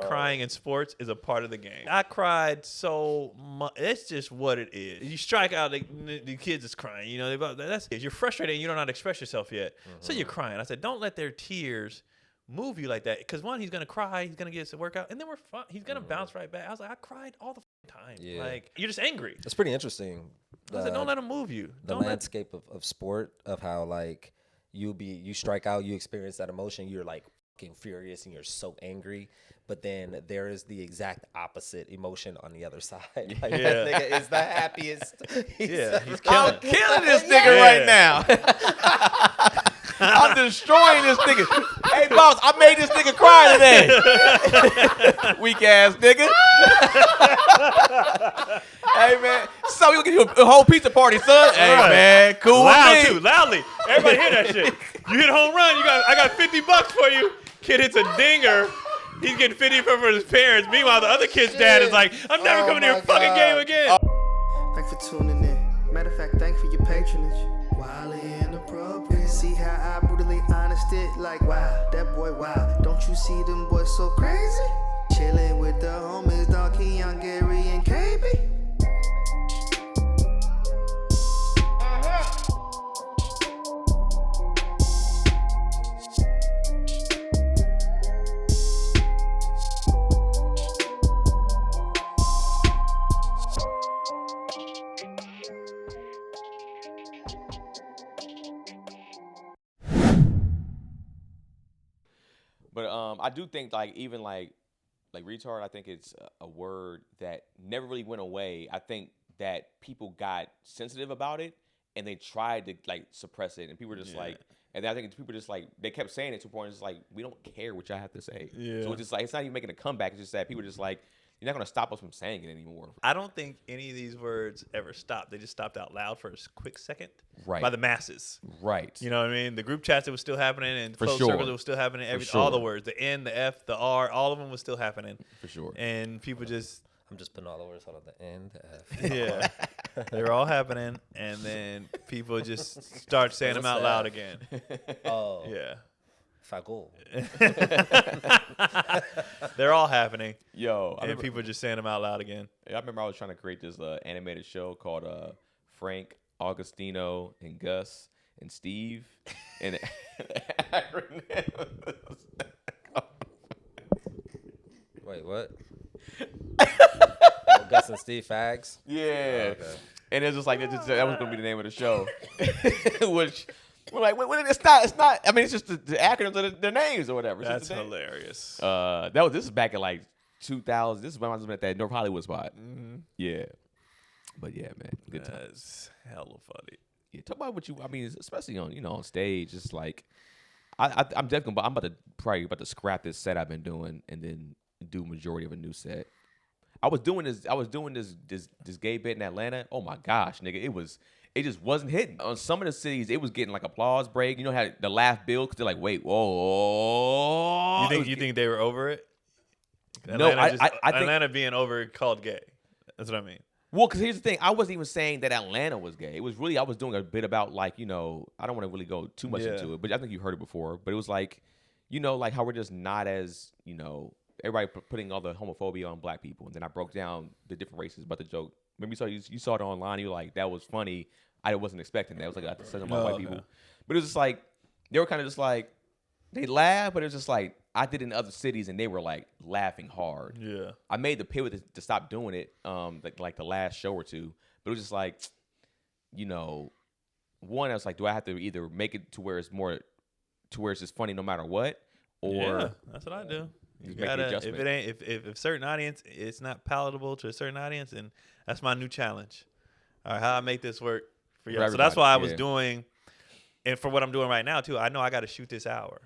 Crying in sports is a part of the game. I cried so much. It's just what it is. You strike out, the kids is crying. You know, you're frustrated and you don't know how to express yourself yet. So you're crying. I said, don't let their tears move you like that. Because one, he's going to cry. He's going to get us a workout. And then we're fine. He's going to bounce right back. I was like, I cried all the time. Yeah. Like, you're just angry. It's pretty interesting. I said, don't let him move you. The landscape of sport, of how, like, you strike out, you experience that emotion. You're, like, fucking furious and you're so angry. But then there is the exact opposite emotion on the other side. Like, that nigga is the happiest. He's killing this nigga right now. I'm destroying this nigga. Hey, boss, I made this nigga cry today. Weak ass nigga. Hey, man. So we gonna give you a whole pizza party, son. Hey, man. Cool with me. Too, loudly. Everybody hear that shit. You hit a home run. I got $50 for you. Kid hits a dinger. He's getting 50 from his parents. Meanwhile, the other kid's dad is like, I'm never coming to your fucking game again. Thanks for tuning in. Matter of fact, thanks for your patronage. Wildly inappropriate. See how I brutally honest it? Like, wow, that boy, wow. Don't you see them boys so crazy? Chilling with the homies, dog, Keon, Gary, and KB. But I do think like even like retard, I think it's a word that never really went away. I think that people got sensitive about it and they tried to like suppress it, and people were just like, and I think people just like they kept saying it to a point. It's like we don't care what y'all have to say. Yeah. So it's just like it's not even making a comeback. It's just that people are just like, you're not gonna stop us from saying it anymore. I don't think any of these words ever stopped. They just stopped out loud for a quick second. Right. By the masses. Right. You know what I mean? The group chats, it was still happening, and for closed sure. circles, it was still happening. All the words, the N, the F, the R, all of them was still happening. For sure. And people just. I'm just putting all the words on the N, the F. Yeah. They were all happening, and then people just start saying them out loud again. Oh. Yeah. Fagul. They're all happening. Yo. And people are just saying them out loud again. I remember I was trying to create this animated show called Frank, Augustino, and Gus, and Steve. And Wait, what? Oh, Gus and Steve Fags? Yeah. Oh, okay. And it's just like, that was going to be the name of the show. Which... We're like, it's not. I mean, it's just the acronyms of their names or whatever. That's hilarious. This is back in like 2000. This is when I was at that North Hollywood spot. Mm-hmm. Yeah. But yeah, man, good time. That's hella funny. Yeah, talk about what you. I mean, especially on stage. It's like, I'm definitely. I'm about to scrap this set I've been doing and then do majority of a new set. I was doing this gay bit in Atlanta. Oh my gosh, nigga, it just wasn't hitting. On some of the cities, it was getting like applause break. You know how the laugh build because they're like, wait, whoa. You think they were over it? No, I think Atlanta being over called gay. That's what I mean. Well, because here's the thing. I wasn't even saying that Atlanta was gay. It was really, I was doing a bit about like, I don't want to really go too much into it, but I think you've heard it before. But it was like, like how we're just not as, everybody putting all the homophobia on black people. And then I broke down the different races about the joke. Remember you saw it online. You were like, that was funny. I wasn't expecting that. It was like I said about white people. But it was just like, they were kind of just like, they laughed, but it was just like, I did it in other cities and they were like laughing hard. Yeah. I made the pivot to stop doing it like the last show or two. But it was just like, one, I was like, do I have to either make it to where it's just funny no matter what? Or that's what I do. You gotta, if it ain't, if certain audience, it's not palatable to a certain audience, and that's my new challenge. All right, how I make this work for y'all. So that's why I was doing, and for what I'm doing right now too, I know I got to shoot this hour.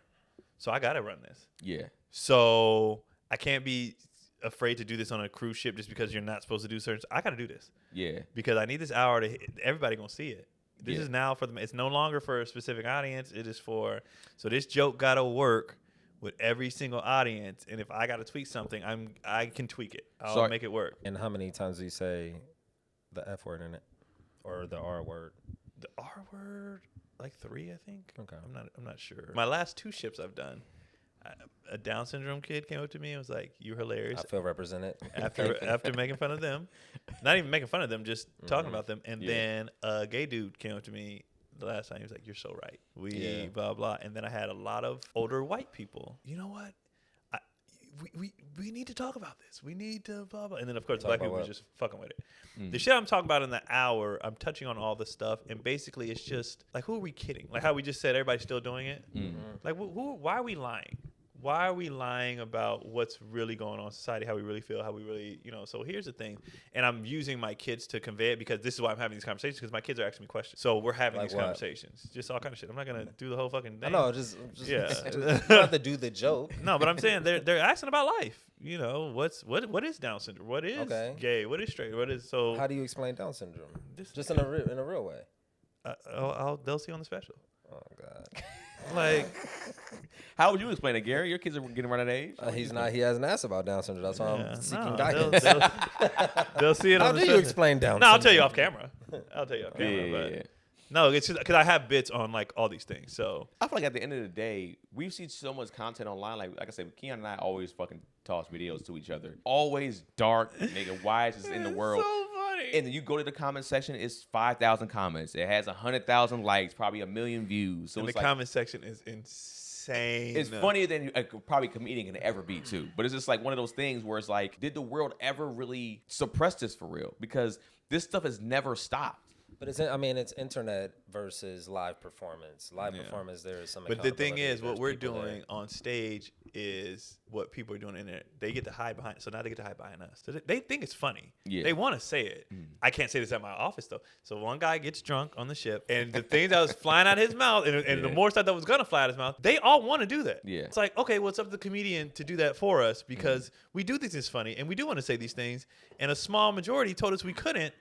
So I got to run this. Yeah. So I can't be afraid to do this on a cruise ship just because you're not supposed to do certain. I got to do this. Yeah. Because I need this hour to hit. Everybody going to see it. This is now for it's no longer for a specific audience. It is for, so this joke got to work with every single audience. And if I got to tweak something, I can tweak it. I'll make it work. And how many times do you say the F word in it or the R word? The R word? Like 3, I think. Okay. I'm not sure. My last 2 ships I've done, a Down syndrome kid came up to me and was like, "You're hilarious." I feel represented. After making fun of them, not even making fun of them, just talking about them. And then a gay dude came up to me the last time. He was like, "You're so right." Blah blah. And then I had a lot of older white people. You know what? We need to talk about this. We need to blah blah. And then of course black people were just fucking with it. The shit I'm talking about in the hour, I'm touching on all this stuff, and basically it's just like, who are we kidding? Like how we just said everybody's still doing it. Like why are we lying? Why are we lying about what's really going on in society, how we really feel, how we really, so here's the thing. And I'm using my kids to convey it, because this is why I'm having these conversations, because my kids are asking me questions. So we're having these conversations, just all kind of shit. I'm not going to do the whole fucking thing. No, just you don't have to do the joke. No, but I'm saying they're asking about life. What is Down syndrome? What is gay? What is straight? What is so? How do you explain Down syndrome? Just in a real way. They'll see on the special. Oh God. Like, how would you explain it, Gary? Your kids are getting right at age. He's not. He hasn't asked about Down syndrome. That's why I'm seeking guidance. They'll see it. How on the do you explain Down syndrome? No, I'll tell you off camera. No, it's just because I have bits on like all these things. So I feel like at the end of the day, we've seen so much content online. Like I said, Keon and I always fucking toss videos to each other. Always dark, nigga. Why is this in the world? So funny. And then you go to the comment section, it's 5,000 comments. It has 100,000 likes, probably 1 million views. So and it's the comment section is insane. It's funnier than probably a comedian can ever be too. But it's just like one of those things where it's like, did the world ever really suppress this for real? Because this stuff has never stopped. But it's internet versus live performance. Performance, there is some. But the thing is, what we're doing on stage is what people are doing in there. They get to hide behind. So now they get to hide behind us. So they think it's funny. Yeah. They want to say it. I can't say this at my office though. So one guy gets drunk on the ship, and the things that was flying out of his mouth, and the more stuff that was gonna fly out of his mouth, they all want to do that. Yeah. It's like, okay, well, it's up to the comedian to do that for us, because we do things funny, and we do want to say these things, and a small majority told us we couldn't.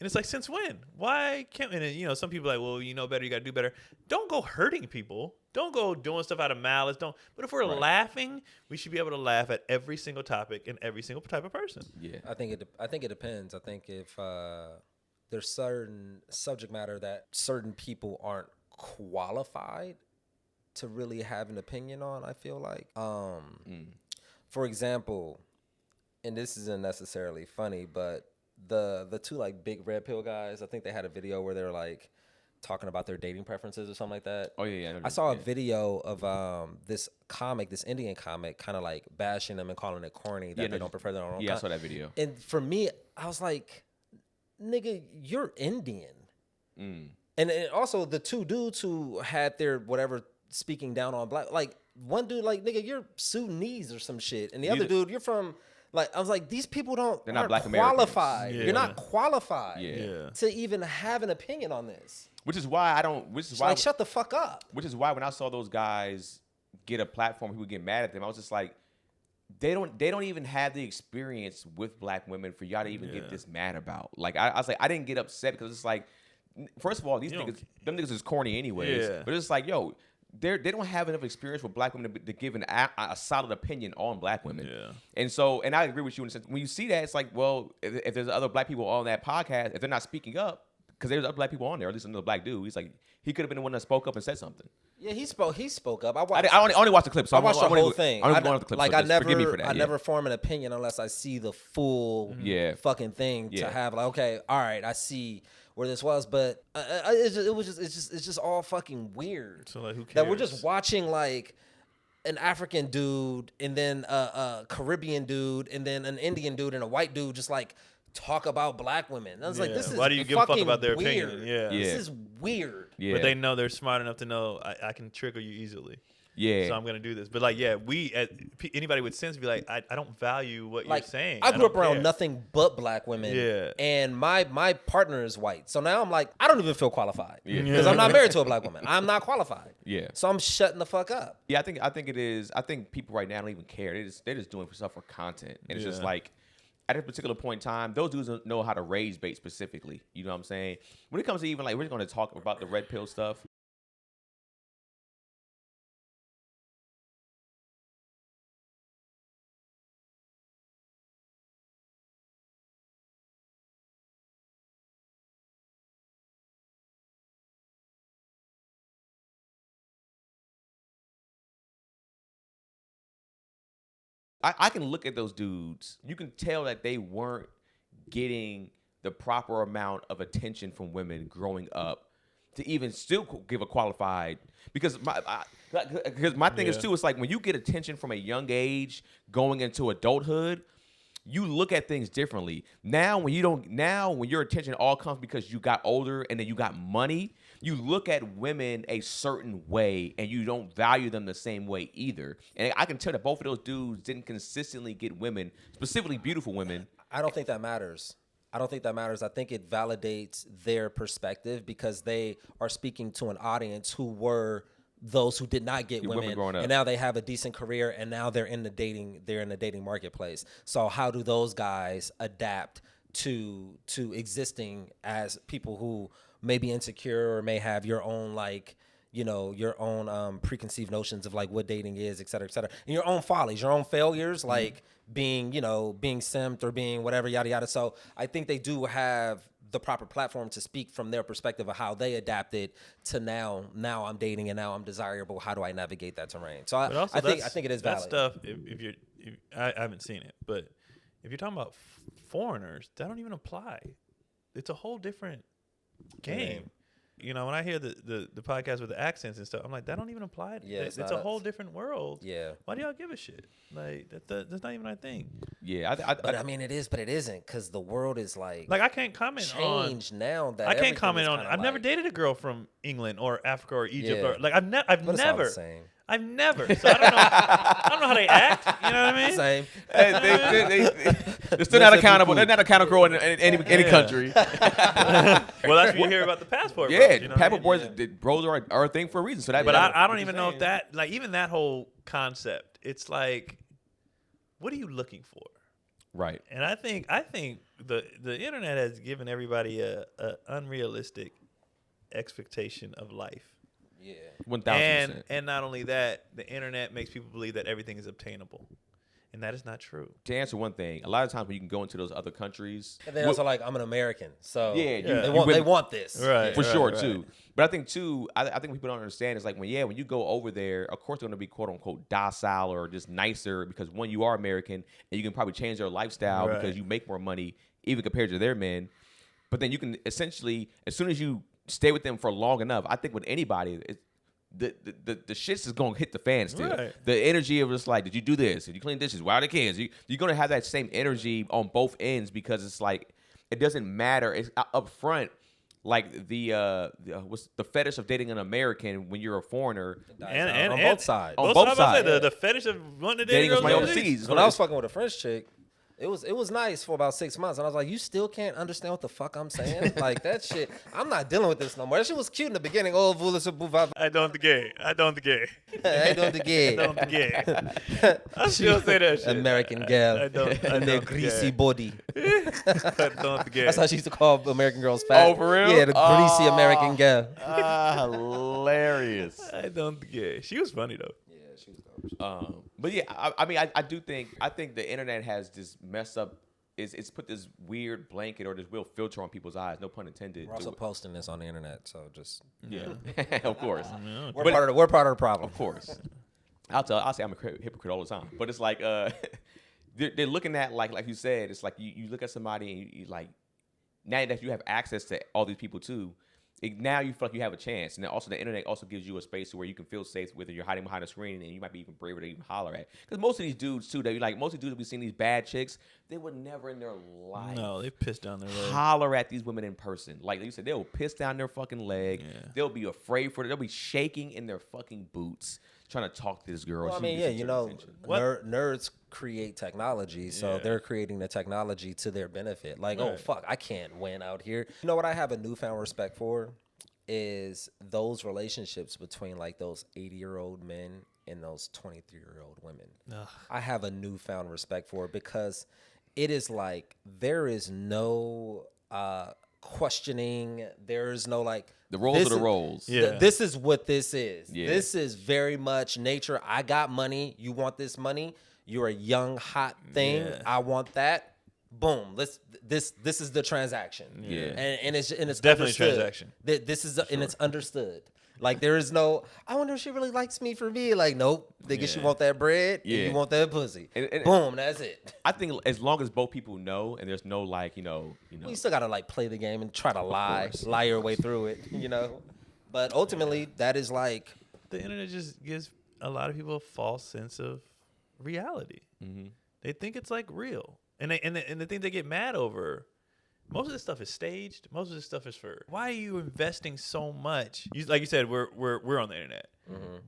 And it's like, since when? Why can't we? And some people are like, well, you know better, you got to do better. Don't go hurting people. Don't go doing stuff out of malice. But if we're laughing, we should be able to laugh at every single topic and every single type of person. Yeah. I think it depends. I think if there's certain subject matter that certain people aren't qualified to really have an opinion on, I feel like. For example, and this isn't necessarily funny, but the two like big red pill guys, I think they had a video where they were like talking about their dating preferences or something like that. Oh yeah. I saw a video of this Indian comic, kind of like bashing them and calling it corny that they don't prefer their own. Yeah, I saw that video. And for me, I was like, nigga, you're Indian. And also the two dudes who had their whatever speaking down on black, like one dude like, nigga, you're Sudanese or some shit, and the other dude, you're from. Like, I was like, these people they're not black qualified. You're not qualified to even have an opinion on this. Which is why shut the fuck up. Which is why when I saw those guys get a platform, people get mad at them, I was just like, they don't even have the experience with black women for y'all to even get this mad about. Like, I was like, I didn't get upset because it's like, first of all, them niggas is corny anyways. Yeah. But it's like, yo, they don't have enough experience with black women to give a solid opinion on black women. Yeah. And I agree with you in the sense, when you see that, it's like, well, if there's other black people on that podcast, if they're not speaking up, because there's other black people on there, at least another black dude, he's like, he could have been the one that spoke up and said something. Yeah, he spoke up. I only watched the clip, so I watched the whole thing. I'm going off the clip. Like, so forgive me for that. I never form an opinion unless I see the full fucking thing to have like, okay, all right, I see where this was, but it's just all fucking weird. So like, who cares? That we're just watching like an African dude and then a Caribbean dude and then an Indian dude and a white dude just like talk about black women. And I was like, this is why do you give a fuck about their weird. opinion? Yeah, this is weird. Yeah. But they know, they're smart enough to know I can trigger you easily. Yeah. So I'm gonna do this. But like, anybody with sense be like, I don't value what like, you're saying. I grew up around nothing but black women. Yeah. And my partner is white. So now I'm like, I don't even feel qualified. Because I'm not married to a black woman. I'm not qualified. Yeah. So I'm shutting the fuck up. Yeah, I think it is. I think people right now don't even care. They're just doing stuff for content. And it's just like, at a particular point in time, those dudes don't know how to raise bait specifically. You know what I'm saying? When it comes to even like, we're going to talk about the red pill stuff. I can look at those dudes. You can tell that they weren't getting the proper amount of attention from women growing up to even still give a qualified. Because my thing is too, it's like when you get attention from a young age going into adulthood, you look at things differently. Now when your attention all comes because you got older and then you got money, you look at women a certain way and you don't value them the same way either. And I can tell that both of those dudes didn't consistently get women, specifically beautiful women. I don't think that matters. I think it validates their perspective because they are speaking to an audience who were those who did not get women growing up, and now they have a decent career, and now they're in the dating marketplace. So how do those guys adapt to existing as people who may be insecure or may have your own your own preconceived notions of like what dating is, et cetera, and your own follies, your own failures, like being simped or being whatever, yada yada. So I think they do have the proper platform to speak from their perspective of how they adapted to now I'm dating and now I'm desirable. How do I navigate that terrain? So I think it is valid. That stuff, I haven't seen it, but if you're talking about foreigners, that don't even apply. It's a whole different game. You know, when I hear the podcast with the accents and stuff, I'm like, that don't even apply. Yeah, it's a whole different world. Yeah. Why do y'all give a shit? Like, that's not even our thing. Yeah. But I mean, it is, but it isn't, because the world is like I can't comment on. Changed now that I can't comment on. I've never dated a girl from England or Africa or Egypt or like I've never. I've never. So I don't know how they act. You know what I mean? Same. They're still not accountable. They're not accountable in any country. Well, that's what you hear about the passport. Yeah, you know passport bros are a thing for a reason. So that. But I don't even know if that, like, even that whole concept. It's like, what are you looking for? Right. And I think the internet has given everybody a unrealistic expectation of life. Yeah, 1,000%. And not only that, the internet makes people believe that everything is obtainable, and that is not true. To answer one thing, a lot of times when you can go into those other countries, and then also like I'm an American, so they want this, right? For sure too. But I think too, I think people don't understand is like when you go over there, of course they're going to be quote unquote docile or just nicer because one, you are American and you can probably change their lifestyle because you make more money even compared to their men. But then you can essentially, as soon as you stay with them for long enough, I think with anybody, the shit's is gonna hit the fan still. Right. The energy of just like, did you do this? Did you clean dishes? Why are the kids? You're gonna have that same energy on both ends because it's like it doesn't matter. It's up front, like the what's the fetish of dating an American when you're a foreigner, and on both sides. On both sides, the fetish of wanting to date somebody overseas. When I was fucking with a French chick, it was nice for about 6 months, and I was like, you still can't understand what the fuck I'm saying? Like, that shit, I'm not dealing with this no more. That shit was cute in the beginning. Oh, vous le savez. I don't gay. I don't gay. I still say that shit. American girl. And their greasy body. I don't gay. That's how she used to call American girls fat. Oh, for real? Yeah, the greasy American girl. Hilarious. I don't gay. She was funny, though. She was dope. But yeah, I mean, I think the internet has this messed up. It's put this weird blanket or this real filter on people's eyes. No pun intended. We're also posting this on the internet, so just of course. We're part of the problem. Of course. I'll say I'm a hypocrite all the time, but it's like they're looking at like you said. It's like you look at somebody and you like now that you have access to all these people too. Now you feel like you have a chance, and then also the internet also gives you a space where you can feel safe with, and you're hiding behind a screen, and you might be even braver to even holler at. Because most of these dudes too, most of the dudes that we've seen these bad chicks, they would never in their life. No, they piss down their leg. Holler at these women in person, like you said, they will piss down their fucking leg. Yeah. They'll be afraid for it. They'll be shaking in their fucking boots trying to talk to this girl. Well, I mean, nerds create technology, so they're creating the technology to their benefit. Like, oh, fuck, I can't win out here. You know what I have a newfound respect for is those relationships between, like, those 80-year-old men and those 23-year-old women. Ugh. I have a newfound respect for it because it is like there is no questioning. There is no, like, the roles are the roles. Yeah. This is what this is. Yeah. This is very much nature. I got money. You want this money? You're a young, hot thing. Yeah. I want that. Boom. This is the transaction. Yeah. And it's definitely understood. a transaction. This is and it's understood. Like there is no, I wonder if she really likes me for me. Like, nope. Nigga, she want that bread and you want that pussy. And boom, that's it. I think as long as both people know and there's no like, well, you still gotta like play the game and try to lie your way through it, But ultimately, that is like the internet just gives a lot of people a false sense of reality. Mm-hmm. They think it's like real, and the thing they get mad over. Most of this stuff is staged. Most of this stuff is for. Why are you investing so much? Like you said, we're on the internet,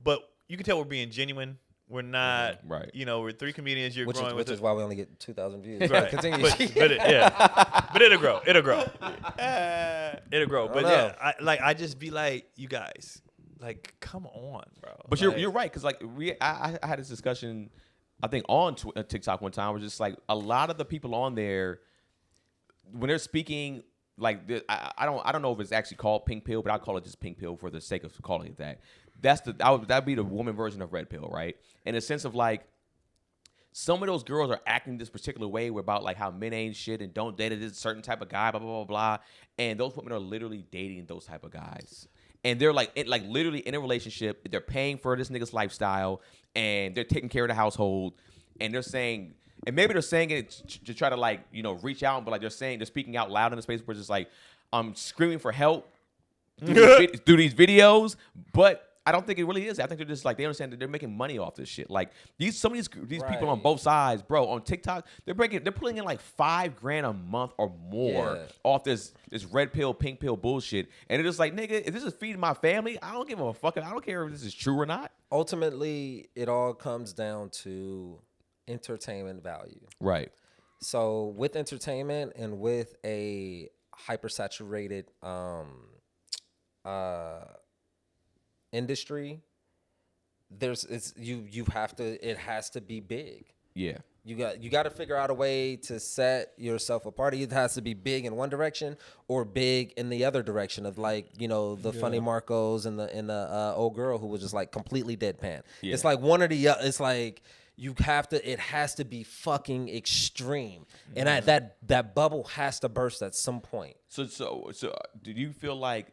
but you can tell we're being genuine. We're not, right? We're 3 comedians. You're growing, which is why we only get 2,000 views. Right. Continue. But it'll grow. It'll grow. But I just be like, you guys, like, come on, bro. But you're right, because like I had this discussion, I think on TikTok one time, where just like a lot of the people on there, when they're speaking, like I don't know if it's actually called pink pill, but I'll call it just pink pill for the sake of calling it that. That'd be the woman version of red pill, right? In a sense of like, some of those girls are acting this particular way about like how men ain't shit and don't date this certain type of guy, blah blah blah blah, and those women are literally dating those type of guys, and they're like literally in a relationship. They're paying for this nigga's lifestyle, and they're taking care of the household, and they're saying. And maybe they're saying it to try to like, reach out, but like they're speaking out loud in a space where it's just like, I'm screaming for help through these videos, but I don't think it really is. I think they're just like, they understand that they're making money off this shit. Like some of these people on both sides, bro, on TikTok, they're pulling in like $5,000 a month or more off this red pill, pink pill bullshit. And they're just like, nigga, if this is feeding my family, I don't give a fuck. I don't care if this is true or not. Ultimately, it all comes down to entertainment value. Right. So with entertainment and with a hypersaturated industry, it has to be big. Yeah. You got to figure out a way to set yourself apart. It has to be big in one direction or big in the other direction of like, the funny Marcos and the old girl who was just like completely deadpan. Yeah. It's like one or the other. It's like it has to be fucking extreme. And that bubble has to burst at some point. So do you feel like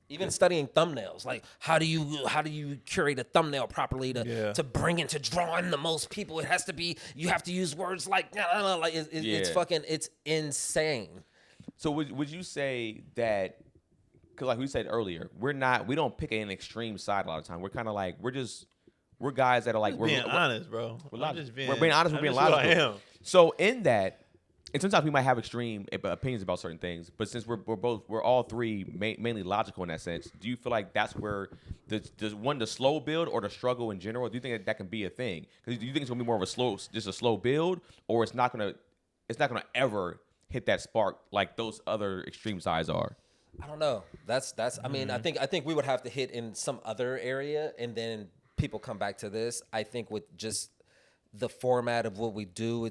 even studying thumbnails, like how do you curate a thumbnail properly to bring into drawing the most people? It has to be, you have to use words like it's fucking, it's insane. So would you say that, because like we said earlier, we don't pick an extreme side a lot of the time. We're kind of like, we're guys that are like, we're being honest, bro. We're being honest. We're being logical. I am. So in that, and sometimes we might have extreme opinions about certain things, but since we're all three mainly logical in that sense, do you feel like that's where the slow build or the struggle in general? Do you think that can be a thing? Because do you think it's gonna be more of a slow build, or it's not gonna ever hit that spark like those other extreme sides are? I don't know. That's. I mean, I think we would have to hit in some other area, and then people come back to this. I think with just the format of what we do,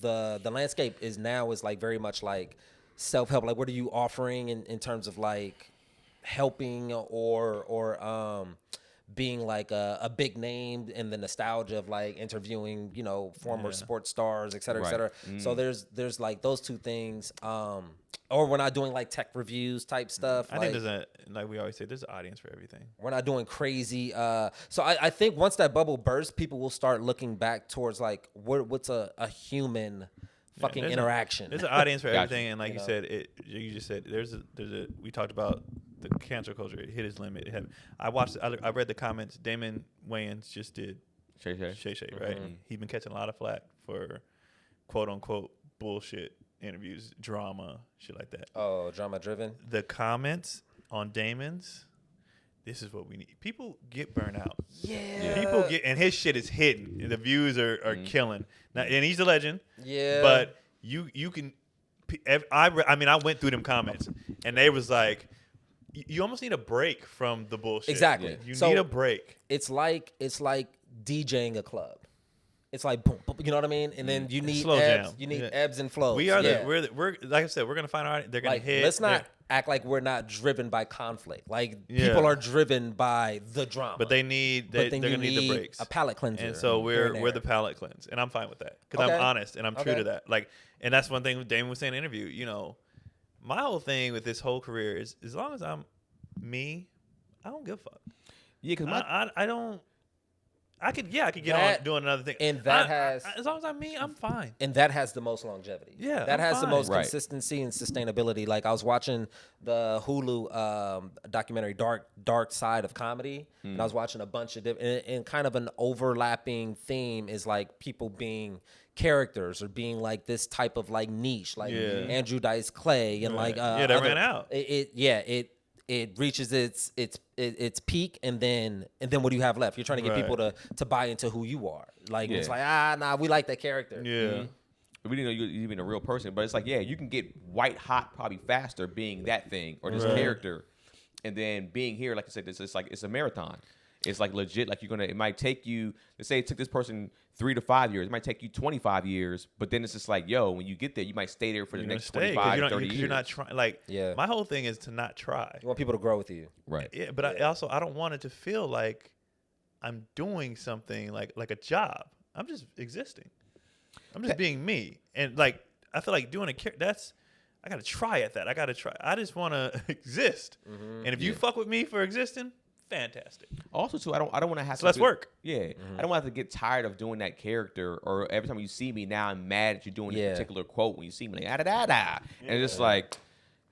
the landscape is like very much like self-help. Like, what are you offering in terms of like helping or being like a big name and the nostalgia of like interviewing, former sports stars, et cetera, et cetera. So there's like those two things. Or we're not doing like tech reviews type stuff. I think like we always say, there's an audience for everything. We're not doing crazy. So I think once that bubble bursts, people will start looking back towards like what's a human fucking interaction. There's an audience for everything, and like you just said, there's a. We talked about the cancel culture. It hit its limit. I read the comments. Damon Wayans just did Shay, right? Mm-hmm. He's been catching a lot of flack for quote unquote bullshit interviews, drama, shit like that. Oh, drama driven. The comments on Damon's, this is what we need. People get burnt out. Yeah. And his shit is hitting. And the views are killing. Now, and he's a legend. Yeah. But you can. I went through them comments, and they was like, you almost need a break from the bullshit. Exactly. You need a break. It's like DJing a club. It's like boom, boom, you know what I mean? And then you need ebbs, ebbs and flows. We're like I said, we're gonna find out. They're gonna hit. Let's not act like we're not driven by conflict. Like people are driven by the drama. But they're gonna need the breaks. A palate cleanser. And so we're the palate cleanse, and I'm fine with that because I'm honest and I'm true to that. Like, and that's one thing Damon was saying in the interview. My whole thing with this whole career is as long as I'm me, I don't give a fuck. Yeah, because I don't. I could get on doing another thing. And that has, as long as I'm me, I'm fine. And that has the most longevity. Yeah, that has the most Right. consistency and sustainability. Like I was watching the Hulu documentary Dark Side of Comedy, and I was watching a bunch of different, and kind of an overlapping theme is like people being characters or being like this type of like niche, like Andrew Dice Clay and like they ran out. It reaches its peak, and then what do you have left? You're trying to get people to buy into who you are. Like it's like nah, we like that character. Yeah. We didn't know you're even a real person, but it's like, you can get white hot probably faster being that thing or this character, and then being here, like I said, it's like it's a marathon. It's like legit. Like it might take you. Let's say it took this person 3 to 5 years. It might take you 25 years, but then it's just like, when you get there, you might stay there for the next 25, 30 years. You're not trying. Like, my whole thing is to not try. You want people to grow with you, right? Yeah, but I don't want it to feel like I'm doing something like a job. I'm just existing. I'm just being me, and like I feel like doing a character. I gotta try at that. I gotta try. I just want to exist, and if you fuck with me for existing. Fantastic. Also, too, I don't want to have to. Let's work. Yeah, I don't want to have to get tired of doing that character, or every time you see me now, I'm mad at you doing a particular quote when you see me, like da. And it's just like,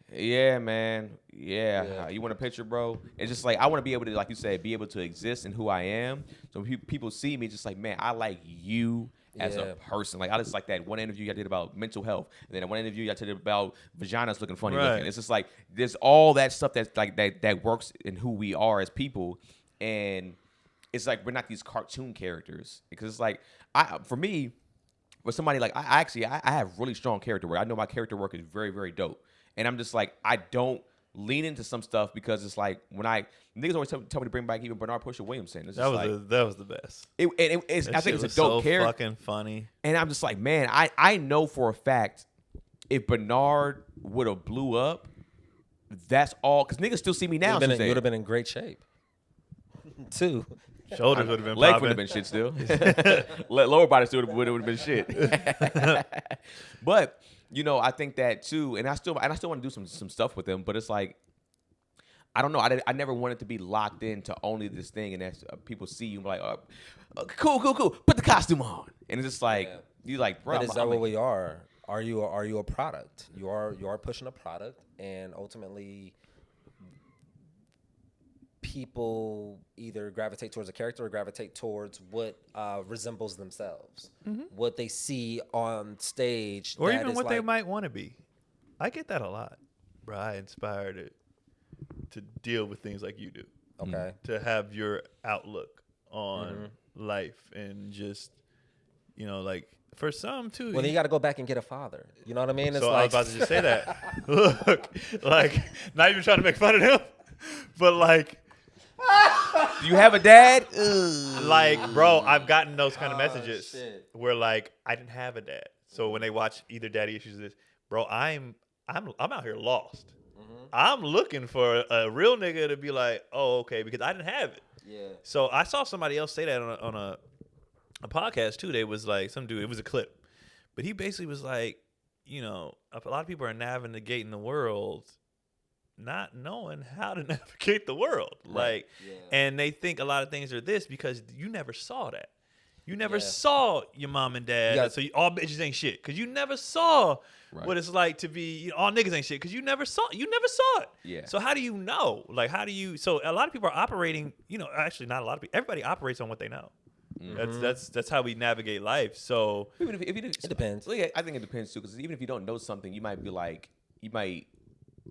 man, you want a picture, bro? It's just like I want to be able to, like you said, be able to exist in who I am. So people see me, just like, man, I like you as a person. Like I just like that one interview I did about mental health, and then one interview I did about vaginas looking funny looking. It's just like there's all that stuff that's like that works in who we are as people, and it's like we're not these cartoon characters, because it's like for me, with somebody like I have really strong character work. I know my character work is very, very dope, and I'm just like I don't lean into some stuff because it's like when niggas always tell me to bring back even Bernard Pusher Williamson. It's that was the best. I think it's a dope character, fucking funny. And I'm just like, man, I know for a fact if Bernard would have blew up, that's all, because niggas still see me now. You would have been in great shape too. Shoulders would have been leg would have been shit still. Lower body still would have been shit. But I think that too, and I still want to do some stuff with them. But it's like, I don't know. I never wanted to be locked into only this thing, and that's people see you like, cool. Put the costume on, and it's just like you like, bro. But is that what we are? Are you a product? You are pushing a product, and ultimately, people either gravitate towards a character or gravitate towards what resembles themselves, what they see on stage, or even what they might want to be. I get that a lot, bro. I inspired to deal with things like you do. Okay. To have your outlook on life and just, like for some too. Well, then you got to go back and get a father. You know what I mean? It's so like, I was about to just say that. Look, like not even trying to make fun of him, but like. Do you have a dad? Like, bro, I've gotten those kind of messages where like I didn't have a dad. So when they watch either Daddy Issues or this, bro, I'm out here lost. I'm looking for a real nigga to be like, oh, okay, because I didn't have it. Yeah. So I saw somebody else say that on a podcast too. They was like, some dude, it was a clip, but he basically was like, a lot of people are navigating the world not knowing how to navigate the world. Like, and they think a lot of things are this because you never saw that. You never saw your mom and dad. So all bitches ain't shit because you never saw what it's like to be, all niggas ain't shit because you never saw it. Yeah. So how do you know? Like, so a lot of people are operating, actually not a lot of people, everybody operates on what they know. That's how we navigate life. So even if it depends. Well, yeah, I think it depends too, because even if you don't know something, you might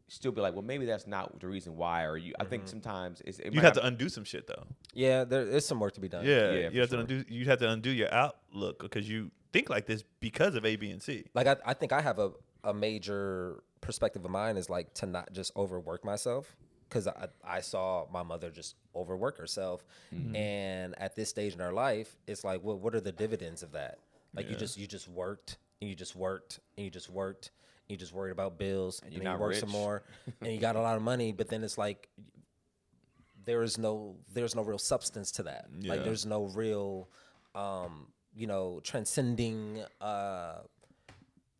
still be like, well, maybe that's not the reason why, or you. I think sometimes you have to undo some shit though. Yeah, there is some work to be done. Yeah, you have to undo. You have to undo your outlook because you think like this because of A, B, and C. Like I think I have a major perspective of mine is like to not just overwork myself, because I saw my mother just overwork herself, and at this stage in her life, it's like, well, what are the dividends of that? Like you just worked and you just worked and you just worked. You just worried about bills, and then you work some more, and you got a lot of money. But then it's like there's no real substance to that. Yeah. Like there's no real, transcending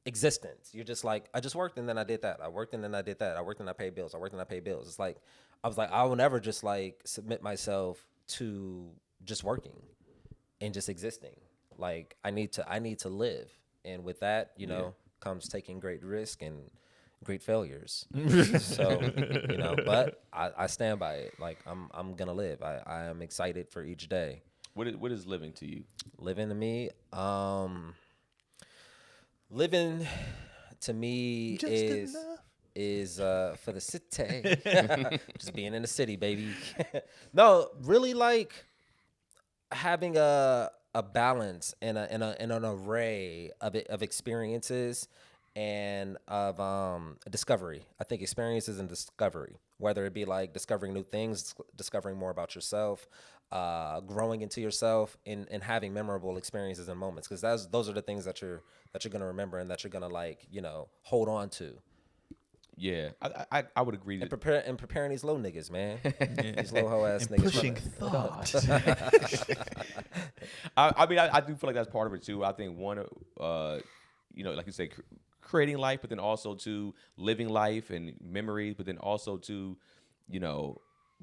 existence. You're just like, I just worked and then I did that. I worked and then I did that. I worked and I paid bills. I worked and I paid bills. It's like, I was like, I will never just like submit myself to just working and just existing. Like I need to live. And with that, you know, comes taking great risk and great failures. So, you know, but I stand by it. Like I'm gonna live. I am excited for each day. What is living to you? Living to me, living to me just is for the city. Just being in the city, baby. No, really like having a balance and an array of experiences and of discovery. I think experiences and discovery, whether it be like discovering new things, discovering more about yourself, growing into yourself, and having memorable experiences and moments, because those are the things that you're gonna remember and that you're gonna like, you know, hold on to. Yeah, I would agree. And preparing these low niggas, man. These low hoe ass niggas. Pushing thought. I mean, I do feel like that's part of it too. I think one, you know, like you say, creating life, but then also to living life and memories, but then also to, you know,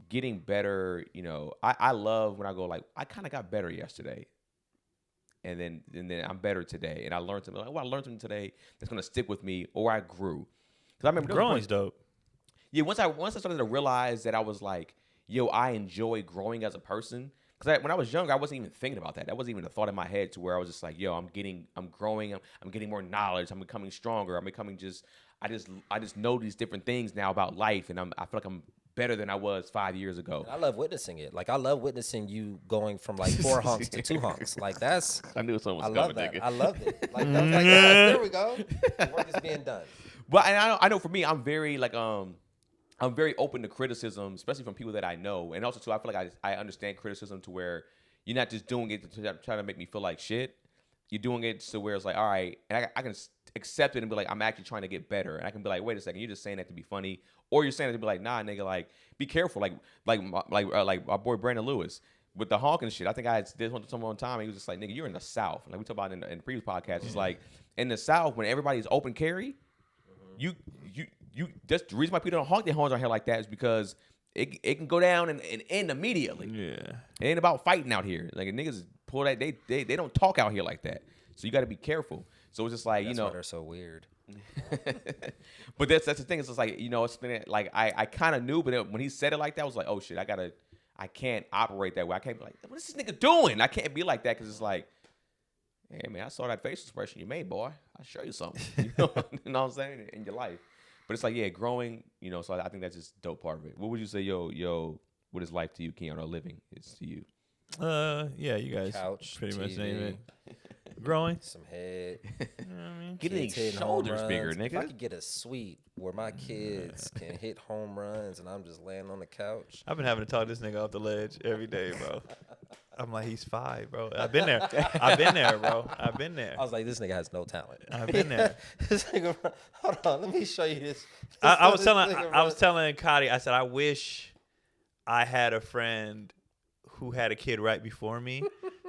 getting better. You know, I love when I go like, I kind of got better yesterday. And then I'm better today. And I learned something. Like, well, I learned something today that's gonna stick with me, or I grew. Because I remember growing's dope. Yeah, once I started to realize that I was like, yo, I enjoy growing as a person. Because when I was younger, I wasn't even thinking about that. That wasn't even a thought in my head, to where I was just like, yo, I'm growing, I'm getting more knowledge, I'm becoming stronger, I'm becoming I just know these different things now about life, and I feel like I'm better than I was 5 years ago. And I love witnessing it. Like I love witnessing you going from like 4 honks to 2 honks. Like that's I knew someone was I love coming, that. nigga. I loved it. Like I was like, yes, there we go. The work is being done. But and I know for me, I'm very like I'm very open to criticism, especially from people that I know, and also too, I feel like I understand criticism to where you're not just doing it to try to make me feel like shit. You're doing it to where it's like, all right, and I can accept it and be like, I'm actually trying to get better, and I can be like, wait a second, you're just saying that to be funny, or you're saying it to be like, nah, nigga, like be careful, like my boy Brandon Lewis with the honking shit. I think I did one time. He was just like, nigga, you're in the South, like we talked about in the previous podcast. It's like in the South when everybody's open carry. You that's the reason why people don't honk their horns on here like that is because it can go down and end immediately. Yeah. It ain't about fighting out here. Like niggas pull that they don't talk out here like that. So you gotta be careful. So it's just like, that's you know, why they're so weird. But that's the thing. It's just like, you know, it's like I kind of knew, but when he said it like that, I was like, oh shit, I can't operate that way. I can't be like, what is this nigga doing? I can't be like that because it's like, hey man, I saw that facial expression you made, boy. I'll show you something. You know what I'm saying? In your life. But it's like, yeah, growing, you know, so I think that's just a dope part of it. What would you say, yo, what is life to you, Keon, or living is to you? Yeah, you guys Couch, pretty TV, much name it. Growing. Some head. You know what I mean? Getting shoulders bigger, nigga. If I could get a suite where my kids can hit home runs and I'm just laying on the couch. I've been having to talk this nigga off the ledge every day, bro. I'm like, he's 5, bro. I've been there, bro. I've been there. I was like, this nigga has no talent. I've been there. This nigga, hold on, let me show you this. I was telling Cotty, I said, I wish I had a friend who had a kid right before me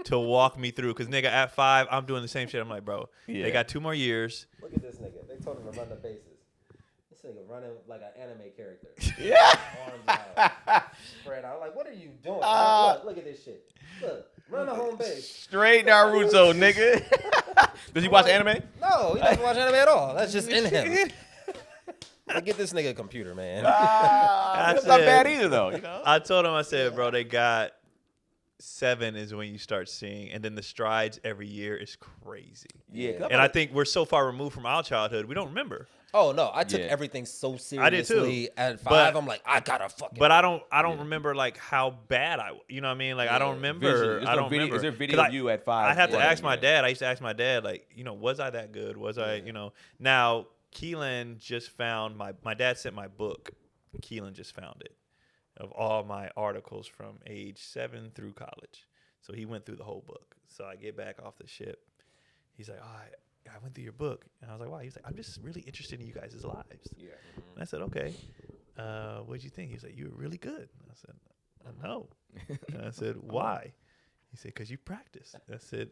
to walk me through. Because, nigga, at 5, I'm doing the same shit. I'm like, bro, they got 2 more years. Look at this nigga. They told him to run the bases. This nigga running like an anime character. Yeah. Arms out. Spread out. I'm like, what are you doing? Look at this shit. Look, run the home base. Straight Naruto, nigga. Does he watch anime? No, he doesn't watch anime at all. That's just in him. Like, get this nigga a computer, man. That's not bad either, though. You know? I told him, I said, bro, they got 7 is when you start seeing, and then the strides every year is crazy. Yeah. And I think we're so far removed from our childhood, we don't remember. Oh no, I took everything so seriously. I did too. At 5, I'm like, I gotta fucking. But I don't remember like how bad you know what I mean? Like I don't remember. I don't remember. Is there video of you at 5? I had to ask my dad. I used to ask my dad, like, you know, was I that good? Was I, you know? Now Keelan just found my dad sent my book. Keelan just found it of all my articles from age 7 through college. So he went through the whole book. So I get back off the ship. He's like, I went through your book. And I was like, why? He's like, I'm just really interested in you guys' lives. Yeah. And I said, okay. What'd you think? He was like, you were really good. I said, no. And I said, why? He said, because you practice. I said,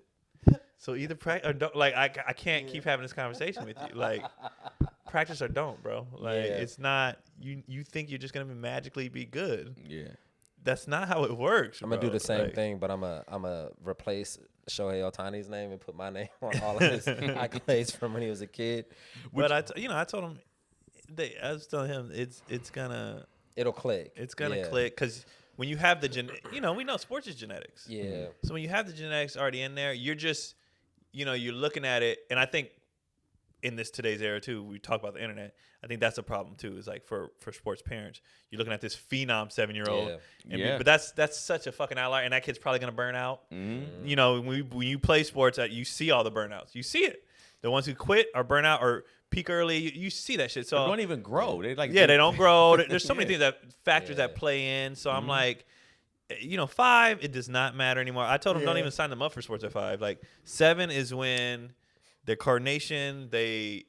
So either practice or don't. Like I can't keep having this conversation with you. Like practice or don't, bro. Like it's not. You think you're just gonna magically be good. Yeah. That's not how it works. I'm gonna do the same thing, but I'm gonna replace Shohei Ohtani's name and put my name on all of his accolades from when he was a kid. But I told him, I was telling him it'll click. It's gonna click because when you have the we know sports is genetics. Yeah. So when you have the genetics already in there, you're just, you're looking at it, and I think in this today's era too, we talk about the internet. I think that's a problem too. Is like for sports parents, you're looking at this phenom 7-year-old, but that's such a fucking outlier, and that kid's probably gonna burn out. When you play sports, you see all the burnouts. You see it. The ones who quit or burn out or peak early, you see that shit. So they don't even grow. They don't grow. There's so many factors that play in. So I'm like, 5, it does not matter anymore. I told them don't even sign them up for sports at 5. Like 7 is when their coordination, they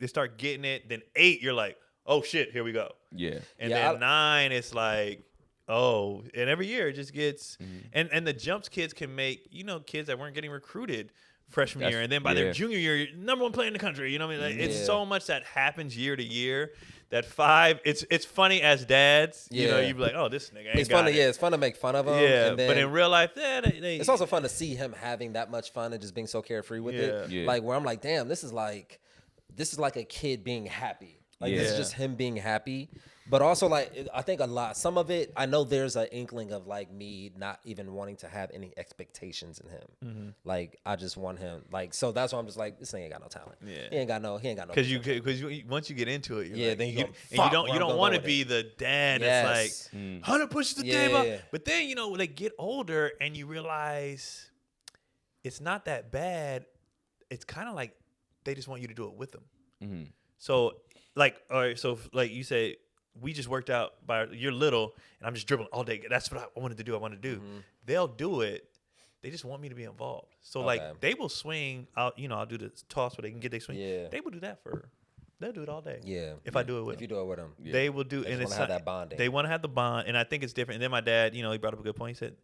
start getting it. Then 8, you're like, oh shit, here we go. Yeah. And then 9, it's like, oh, and every year it just gets and the jumps kids can make. Kids that weren't getting recruited freshman year, and then by their junior year, you're number 1 player in the country. You know what I mean? Like, it's so much that happens year to year. That 5, it's funny as dads. You'd be like, oh, this nigga ain't it's funny. It's fun to make fun of him. Yeah, but in real life, it's also fun to see him having that much fun and just being so carefree with it. Yeah. Like where I'm like, damn, this is like a kid being happy. Like this is just him being happy. But also, like, I think some of it, I know there's an inkling of, like, me not even wanting to have any expectations in him. Mm-hmm. Like, I just want him, like, so that's why I'm just like, this thing ain't got no talent. Yeah. He ain't got no. Because once you get into it, then you don't want to be the dad that's like, 100 pushes the table. But then, they get older and you realize it's not that bad. It's kind of like they just want you to do it with them. Mm-hmm. So, like, all right, so, like you say, we just worked out you're little, and I'm just dribbling all day. That's what I wanted to do. Mm-hmm. They'll do it. They just want me to be involved. So, like, they will swing. I'll do the toss where they can get their swing. Yeah. They will do that they'll do it all day. Yeah. If I do it with them. If you do it with them. Yeah. They will do it. They want to have that bonding. They want to have the bond, and I think it's different. And then my dad, he brought up a good point. He said,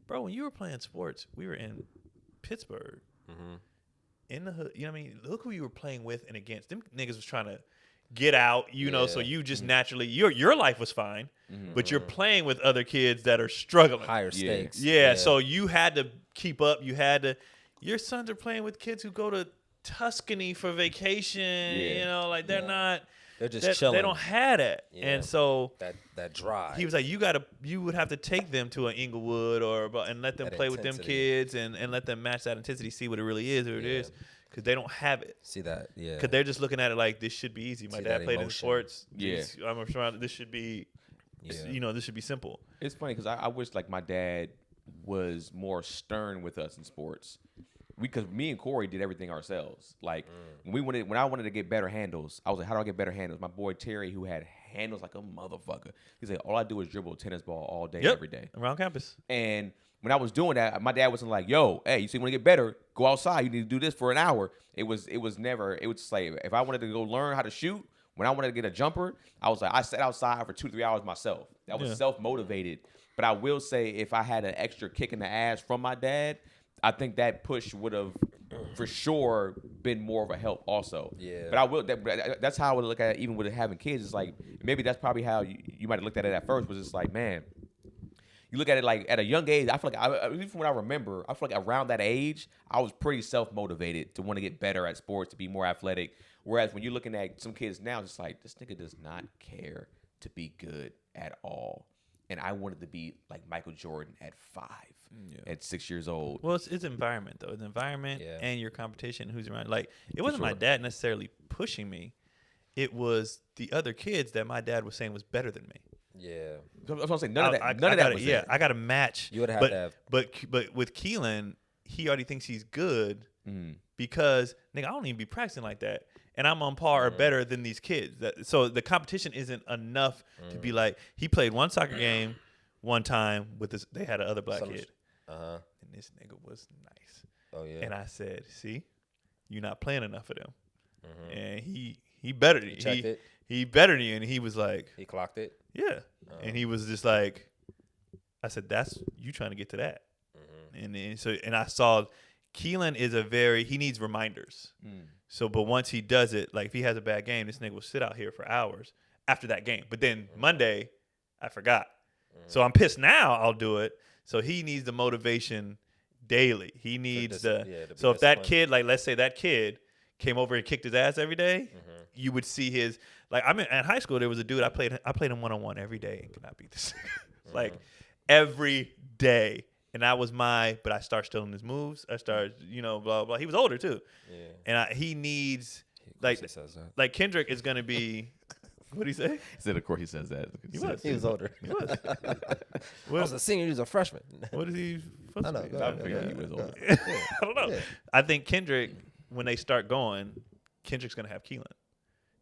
bro, when you were playing sports, we were in Pittsburgh. Mm-hmm. In the hood. You know what I mean? Look who you were playing with and against. Them niggas was trying to get out, so you just naturally your life was fine, but you're playing with other kids that are struggling, higher stakes. So you had to keep up. Your sons are playing with kids who go to Tuscany for vacation. They're just chilling. They don't have that, and so that drive. He was like, you would have to take them to an Inglewood and let them play with them kids and let them match that intensity, see what it really is or it is. Because they don't have it. See that, yeah. Because they're just looking at it like this should be easy. My dad played in sports. Yeah. I'm sure this should be, this should be simple. It's funny because I wish like my dad was more stern with us in sports. Because me and Corey did everything ourselves. Like when I wanted to get better handles, I was like, how do I get better handles? My boy Terry, who had handles like a motherfucker, he's like, all I do is dribble a tennis ball all day, every day. Around campus. And when I was doing that, my dad wasn't like, yo, hey, you see, when you get better, go outside. You need to do this for an hour. It was just like, if I wanted to go learn how to shoot, when I wanted to get a jumper, I sat outside for 2-3 hours myself. That was self-motivated. But I will say, if I had an extra kick in the ass from my dad, I think that push would have for sure been more of a help also. Yeah. But that's how I would look at it, even with having kids. It's like, maybe that's probably how you might have looked at it at first, was it's like, man, you look at it like at a young age. I feel like, even from what I remember, I feel like around that age, I was pretty self-motivated to want to get better at sports, to be more athletic. Whereas when you're looking at some kids now, it's like, this nigga does not care to be good at all. And I wanted to be like Michael Jordan at 5, at 6 years old. Well, it's environment, though. It's environment and your competition, who's around. Like, it wasn't my dad necessarily pushing me. It was the other kids that my dad was saying was better than me. Yeah. That's what I'm saying. None of that was there. I got to match. You would have to have. But with Keelan, he already thinks he's good because, nigga, I don't even be practicing like that. And I'm on par or better than these kids. So the competition isn't enough to be like, he played one soccer game one time with this. They had another black kid. And this nigga was nice. Oh, yeah. And I said, see, you're not playing enough of them. And he better than you. He better than you. And he was like. He clocked it? Yeah. And he was just like, I said, that's you trying to get to that. And then, and I saw Keelan is he needs reminders. So, but once he does it, like if he has a bad game, this nigga will sit out here for hours after that game. But then Monday, I forgot. So I'm pissed now. I'll do it. So he needs the motivation daily. He needs so if that kid, like let's say that kid came over and kicked his ass every day, you would see his like. I mean, at high school there was a dude I played him 1-on-1 every day and could not beat this. Like every day. And that was but I start stealing his moves. I start, blah, blah. He was older too. Yeah. And he needs, like Kendrick is going to be, what'd he say? He said, of course he says that. He was older. He was. I was a senior, he was a freshman. What is he supposed to be? I figured he was older. I don't know. Yeah. I think Kendrick, when they start going, Kendrick's going to have Keelan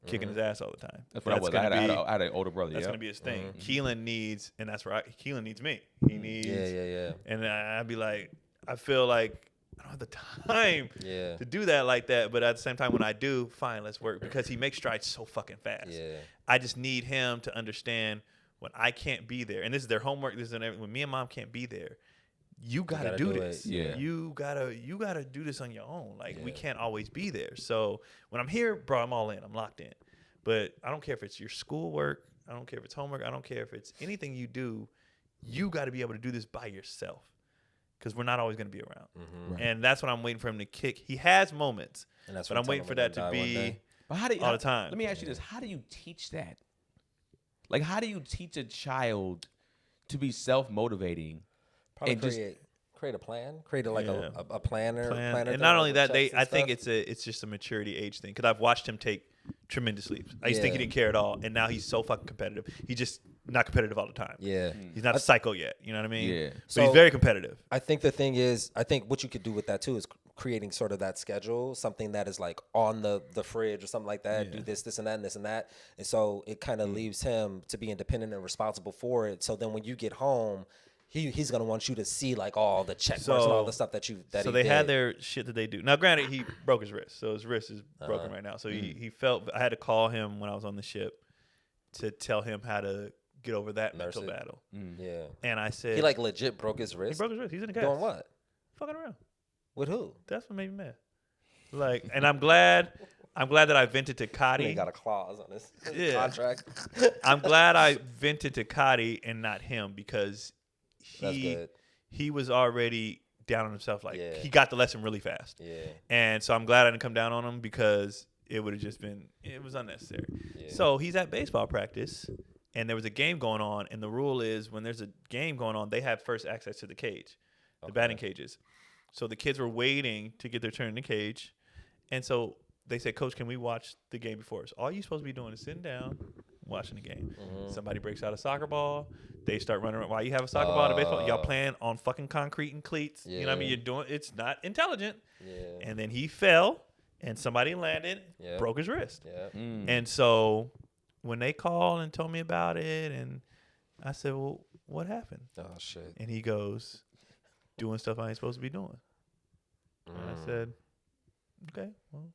kicking his ass all the time. That's what I was. I had an older brother. That's going to be his thing. Keelan needs, and that's where Keelan needs me. He needs. Yeah. And I'd be like, I feel like I don't have the time to do that like that. But at the same time, when I do, fine, let's work. Because he makes strides so fucking fast. Yeah. I just need him to understand when I can't be there. And this is their homework. When me and mom can't be there, you gotta do this. Yeah. You gotta do this on your own. Like we can't always be there. So when I'm here, bro, I'm all in. I'm locked in. But I don't care if it's your schoolwork. I don't care if it's homework. I don't care if it's anything you do. You got to be able to do this by yourself because we're not always going to be around. Right. And that's what I'm waiting for him to kick. He has moments, but I'm waiting for that to be all the time. Let me ask you this. How do you teach that? Like, how do you teach a child to be self-motivating? Probably create a plan. Create a planner. And not only that, I think it's just a maturity age thing because I've watched him take tremendous leaps. I used to think he didn't care at all, and now he's so fucking competitive. He's just not competitive all the time. Yeah. He's not a psycho yet. You know what I mean? Yeah. So he's very competitive. I think the thing is, what you could do with that too is creating sort of that schedule, something that is like on the fridge or something like that. Do this and that, and this and that. And so it kind of leaves him to be independent and responsible for it. So then when you get home, he's gonna want you to see like all the check marks and all the stuff that they had their shit that they do. Now, granted, he broke his wrist, so his wrist is broken right now. So he felt I had to call him when I was on the ship to tell him how to get over that mental battle. Yeah. And I said he like legit broke his wrist. He broke his wrist. He's in the cast. Doing what? Fucking around. With who? That's what made me mad. Like, and I'm glad that I vented to Cotty. He got a clause on his contract. I'm glad I vented to Cotty and not him because he was already down on himself. Like he got the lesson really fast. Yeah. And so I'm glad I didn't come down on him because it would have just been, it was unnecessary. Yeah. So he's at baseball practice and there was a game going on. And the rule is when there's a game going on, they have first access to the cage, the batting cages. So the kids were waiting to get their turn in the cage. And so they said, Coach, can we watch the game before us? All you're supposed to be doing is sitting down, watching the game. Somebody breaks out a soccer ball. They start running around. Why you have a soccer ball and a baseball? Y'all playing on fucking concrete and cleats. You know what I mean? You're doing. It's not intelligent. Yeah. And then he fell, and somebody landed, broke his wrist. Yeah. And so when they called and told me about it, and I said, well, what happened? Oh, shit. And he goes, doing stuff I ain't supposed to be doing. And I said, okay, well.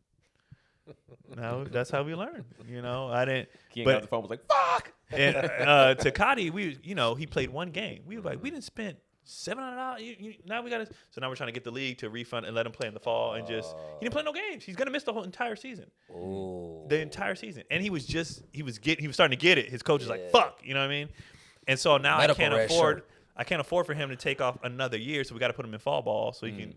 Now that's how we learn, I didn't. King got the phone was like, "Fuck!" And to Cotty, he played one game. We were like, we didn't spend $700. Now we got to. So now we're trying to get the league to refund and let him play in the fall and just. He didn't play no games. He's gonna miss the whole entire season. Ooh. The entire season, and he was starting to get it. His coach is like, "Fuck," you know what I mean? And so now I can't afford for him to take off another year. So we got to put him in fall ball so he can.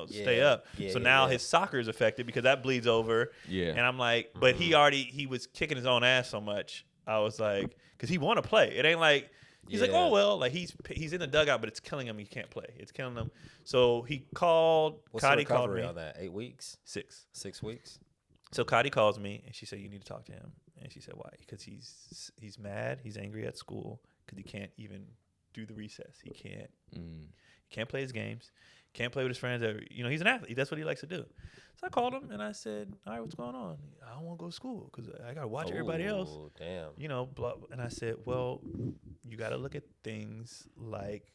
Stay up. So now his soccer is affected because that bleeds over. Yeah. And I'm like, but he was kicking his own ass so much. I was like, because he want to play. It ain't like, he's like, oh, well, like he's in the dugout, but it's killing him. He can't play. It's killing him. So he called. What's the recovery on that? 8 weeks? 6. 6 weeks? So Cotty calls me and she said, you need to talk to him. And she said, why? Because he's mad. He's angry at school because he can't even do the recess. He can't play his games. Can't play with his friends. He's an athlete. That's what he likes to do. So I called him and I said, all right, what's going on? I don't want to go to school because I got to watch everybody else. Oh, damn. Blah. And I said, well, you got to look at things like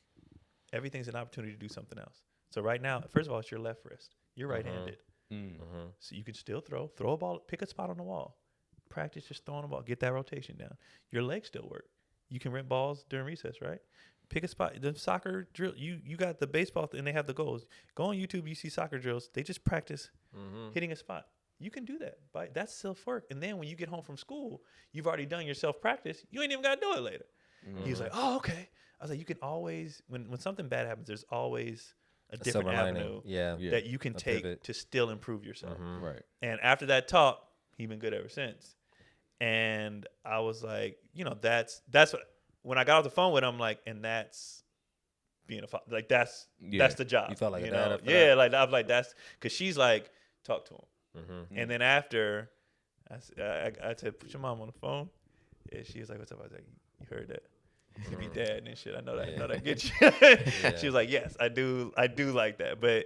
everything's an opportunity to do something else. So right now, first of all, it's your left wrist. You're right-handed. So you can still throw a ball, pick a spot on the wall. Practice just throwing a ball. Get that rotation down. Your legs still work. You can rent balls during recess, right? Pick a spot. The soccer drill. You got the baseball and they have the goals. Go on YouTube. You see soccer drills. They just practice hitting a spot. You can do that. But that's self work. And then when you get home from school, you've already done your self practice. You ain't even got to do it later. He was like, oh, okay. I was like, you can always when something bad happens, there's always a different avenue that you can take pivot to still improve yourself. Right. And after that talk, he's been good ever since. And I was like, that's what. When I got off the phone with him, I'm like, and that's being a father. Like, that's the job. You felt like a dad after Yeah, that? like, I'm like, that's, because she's like, talk to him. And then after, I said, put your mom on the phone. And she was like, what's up? I was like, you heard that? You be dad and shit. I know that gets you. She was like, yes, I do like that. But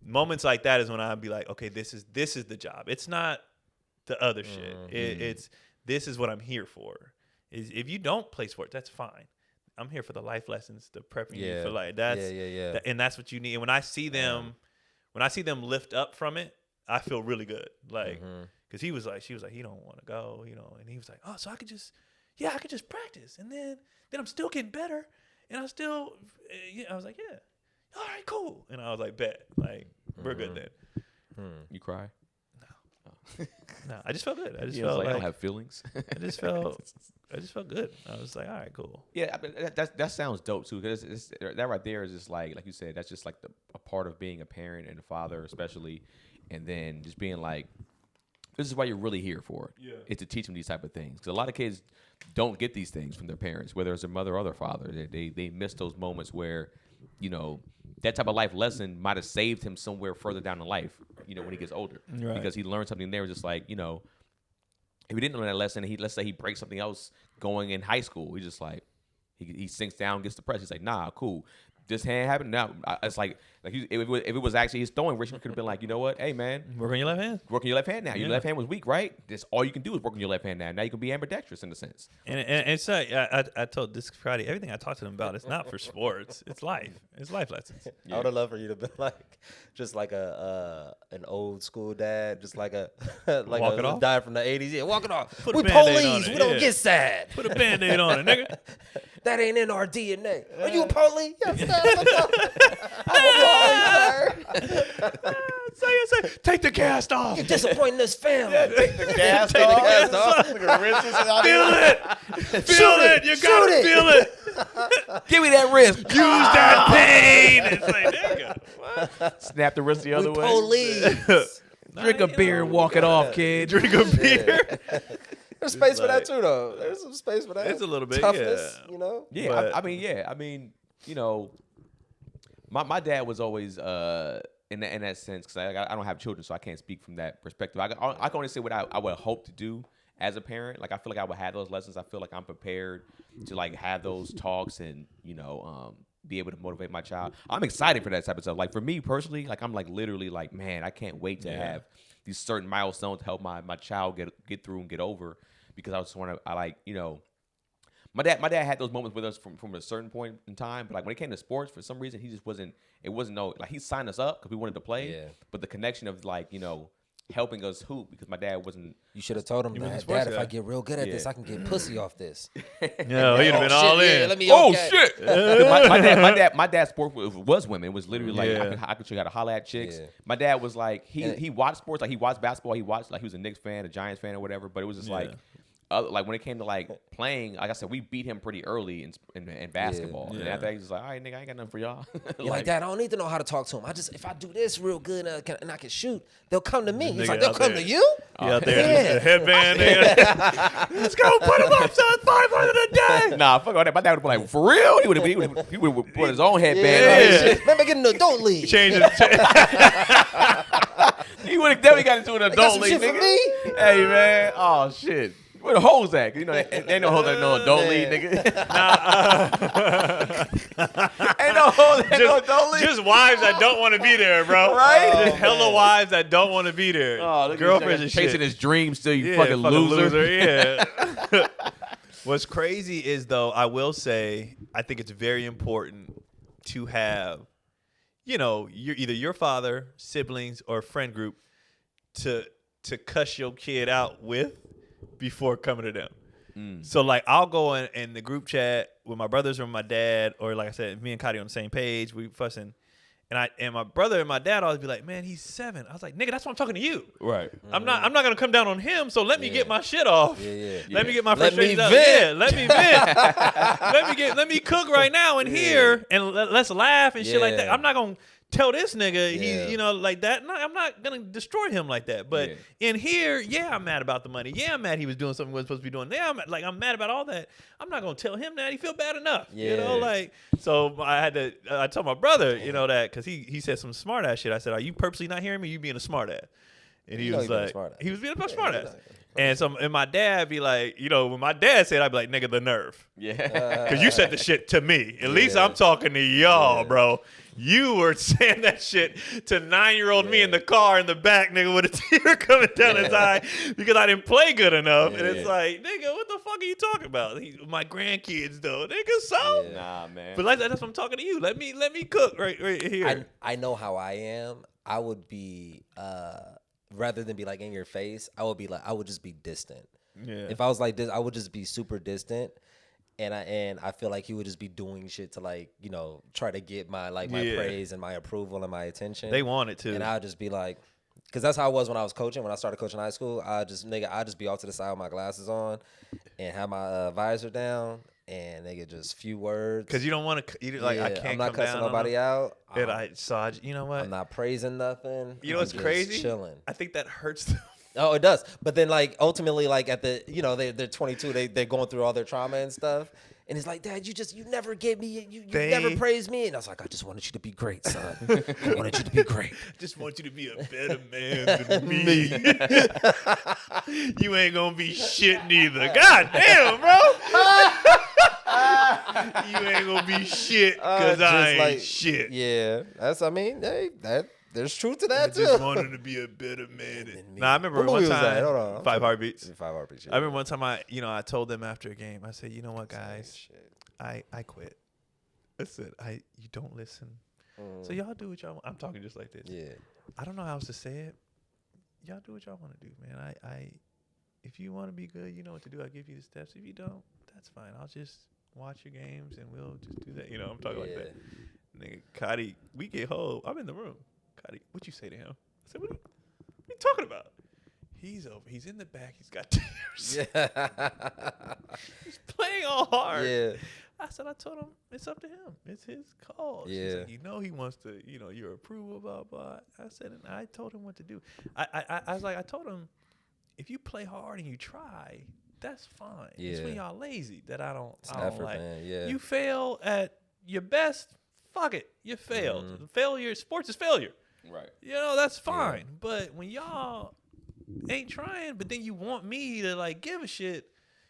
moments like that is when I'd be like, okay, this is the job. It's not the other shit. It's this is what I'm here for. Is if you don't play sports, that's fine. I'm here for the life lessons, the prepping you for life. That's and that's what you need. And when I see them, lift up from it, I feel really good. Like, because she was like, he don't want to go, and he was like, oh, so I could just practice, and then I'm still getting better, and I still, I was like, yeah, all right, cool, and I was like, bet, like we're good then. You cry? No, I just felt good. I just felt like I don't have feelings. I just felt good. I was like, all right, cool. Yeah, I mean, that sounds dope too. Because that right there is just like you said, that's just like a part of being a parent and a father, especially, and then just being like, this is what you're really here for. Yeah, it's to teach them these type of things. Because a lot of kids don't get these things from their parents, whether it's their mother or their father. They miss those moments where, that type of life lesson might have saved him somewhere further down in life, when he gets older. Right. Because he learned something there, just like, if he didn't learn that lesson, let's say he breaks something else going in high school, he just like, he sinks down, gets depressed. He's like, nah, cool. This hand happened. Now it's like if it was actually his throwing, Richard could have been like, you know what? Hey, man. Work on your left hand. Work on your left hand now. Your left hand was weak, right? That's all you can do is work on your left hand now. Now you can be ambidextrous in a sense. And it's I told this Friday, everything I talked to them about, it's not for sports. It's life. It's life lessons. I would have loved for you to be like, just like an old school dad, just like a walk it off? Dad from the 80s. Yeah, walk it off. Put we police. We don't get sad. Put a Band-Aid on it, nigga. That ain't in our DNA. Are you a police? Yes, Say, take the cast off. You're disappointing this family. Take the cast off. Feel it. You gotta feel it. Give me that wrist. Use that pain. It's like, nigga, what? Snap the wrist the other way. Police. Drink a beer and walk it off, kid. Drink a beer. There's space for that too, though. There's some space for that. It's a little bit, toughness, Yeah, but, I mean, my dad was always in that sense, because I don't have children, so I can't speak from that perspective. I can only say what I would hope to do as a parent. Like, I feel like I would have those lessons. I feel like I'm prepared to like have those talks and be able to motivate my child. I'm excited for that type of stuff. Like, for me personally, like, I'm like literally like, man, I can't wait to have these certain milestones to help my child get through and get over. Because I just want to, my dad had those moments with us from a certain point in time, but like when it came to sports, for some reason he just wasn't. It wasn't like he signed us up because we wanted to play, but the connection of like helping us hoop, because my dad wasn't. You should have told him that, Dad, if I get real good at this, I can get pussy off this. No, he'd have been all in. Shit! My dad's sport was women. It was literally like I could show you how to holler at chicks. Yeah. My dad was like he watched sports, like he watched basketball. He watched, like, he was a Knicks fan, a Giants fan, or whatever. But it was just like when it came to like playing, like I said, we beat him pretty early in basketball. And after that, he's like, all right, nigga, I ain't got nothing for y'all. Like, Dad, I don't need to know how to talk to him. If I do this real good and I can shoot, they'll come to me. He's like, they'll come to you? Out there, the headband. Let's go, put him up, son, 500 a day. Nah, fuck all that. My dad would be like, for real? He would put his own headband on. Remember getting an adult league. Change it. He would have definitely got into an adult league, shit nigga. For me? Hey, man. Oh, shit. Where the hoes at? They ain't no hoes at no adult league, nigga. Ain't no hoes at no adult league. Just wives that don't want to be there, bro. Right? Just hella wives that don't want to be there. Oh, girlfriends and shit. Chasing his dreams still, you fucking loser. Yeah. What's crazy is, though, I will say, I think it's very important to have, either your father, siblings, or friend group to cuss your kid out with before coming to them. So like I'll go in the group chat with my brothers or my dad, or like I said, me and Cody on the same page. We fussing. And my brother and my dad always be like, man, he's 7. I was like, nigga, that's why I'm talking to you. Right. I'm not gonna come down on him. So let me get my shit off. Let me get my frustrations out. Yeah, let me vent. let me cook right now in here and let's laugh and shit like that. I'm not gonna tell this nigga he's like that. No, I'm not gonna destroy him like that. But in here, I'm mad about the money. I'm mad he was doing something he wasn't supposed to be doing. I'm mad about all that. I'm not gonna tell him that. He feel bad enough. So I told my brother, that because he said some smart ass shit. I said, are you purposely not hearing me? You being a smart ass. And he was like, he was being a smart ass. And my dad be like, when my dad said, I'd be like, nigga, the nerve. Yeah. Because you said the shit to me. At least I'm talking to y'all, bro. You were saying that shit to 9-year-old me in the car in the back, nigga, with a tear coming down his eye because I didn't play good enough. And it's like, nigga, what the fuck are you talking about? My grandkids, though. Nigga, so? Yeah. Nah, man. But that's what I'm talking to you. Let me cook right here. I know how I am. I would be, rather than be like in your face, I would just be distant. Yeah. If I was like this, I would just be super distant. And I feel like he would just be doing shit to like, try to get my my praise and my approval and my attention. They want it to. And I'd just be like, because that's how I was when I was coaching. When I started coaching high school, I'd just be off to the side with my glasses on and have my visor down and just few words. Because you don't want to, I can't. I'm not cussing nobody out. You know what? I'm not praising nothing. You know what's crazy? Chilling. I think that hurts them. Oh, it does. But then, ultimately, at the, they're 22, they're going through all their trauma and stuff. And it's like, Dad, you never gave me, you never praised me. And I was like, I just wanted you to be great, son. I wanted you to be great. Just want you to be a better man than me. You ain't going to be shit neither. God damn, bro. You ain't going to be shit because I ain't shit. Yeah. There's truth to that, too. I just wanted to be a better man than me. I remember one time, Hold on. 5 Heartbeats. 5 Heartbeats. Yeah. I remember one time I told them after a game, I said, you know what, guys, I quit. I said, you don't listen. So y'all do what y'all want. I'm talking just like this. Yeah. I don't know how else to say it. Y'all do what y'all want to do, man. If you want to be good, you know what to do. I'll give you the steps. If you don't, that's fine. I'll just watch your games and we'll just do that. I'm talking like that. Nigga, Cody, we get home. I'm in the room. Cody, what you say to him? I said, what are you talking about? He's over. He's in the back. He's got tears. Yeah. He's playing all hard. Yeah. I told him, it's up to him. It's his call. Yeah. She's like, he wants to, your approval, blah, blah. I said, and I told him what to do. I told him, if you play hard and you try, that's fine. Yeah. It's when y'all lazy that I don't effort, like. Man. Yeah. You fail at your best, fuck it. You failed. Mm-hmm. Failure, sports is failure. Right. That's fine. Yeah. But when y'all ain't trying, but then you want me to give a shit,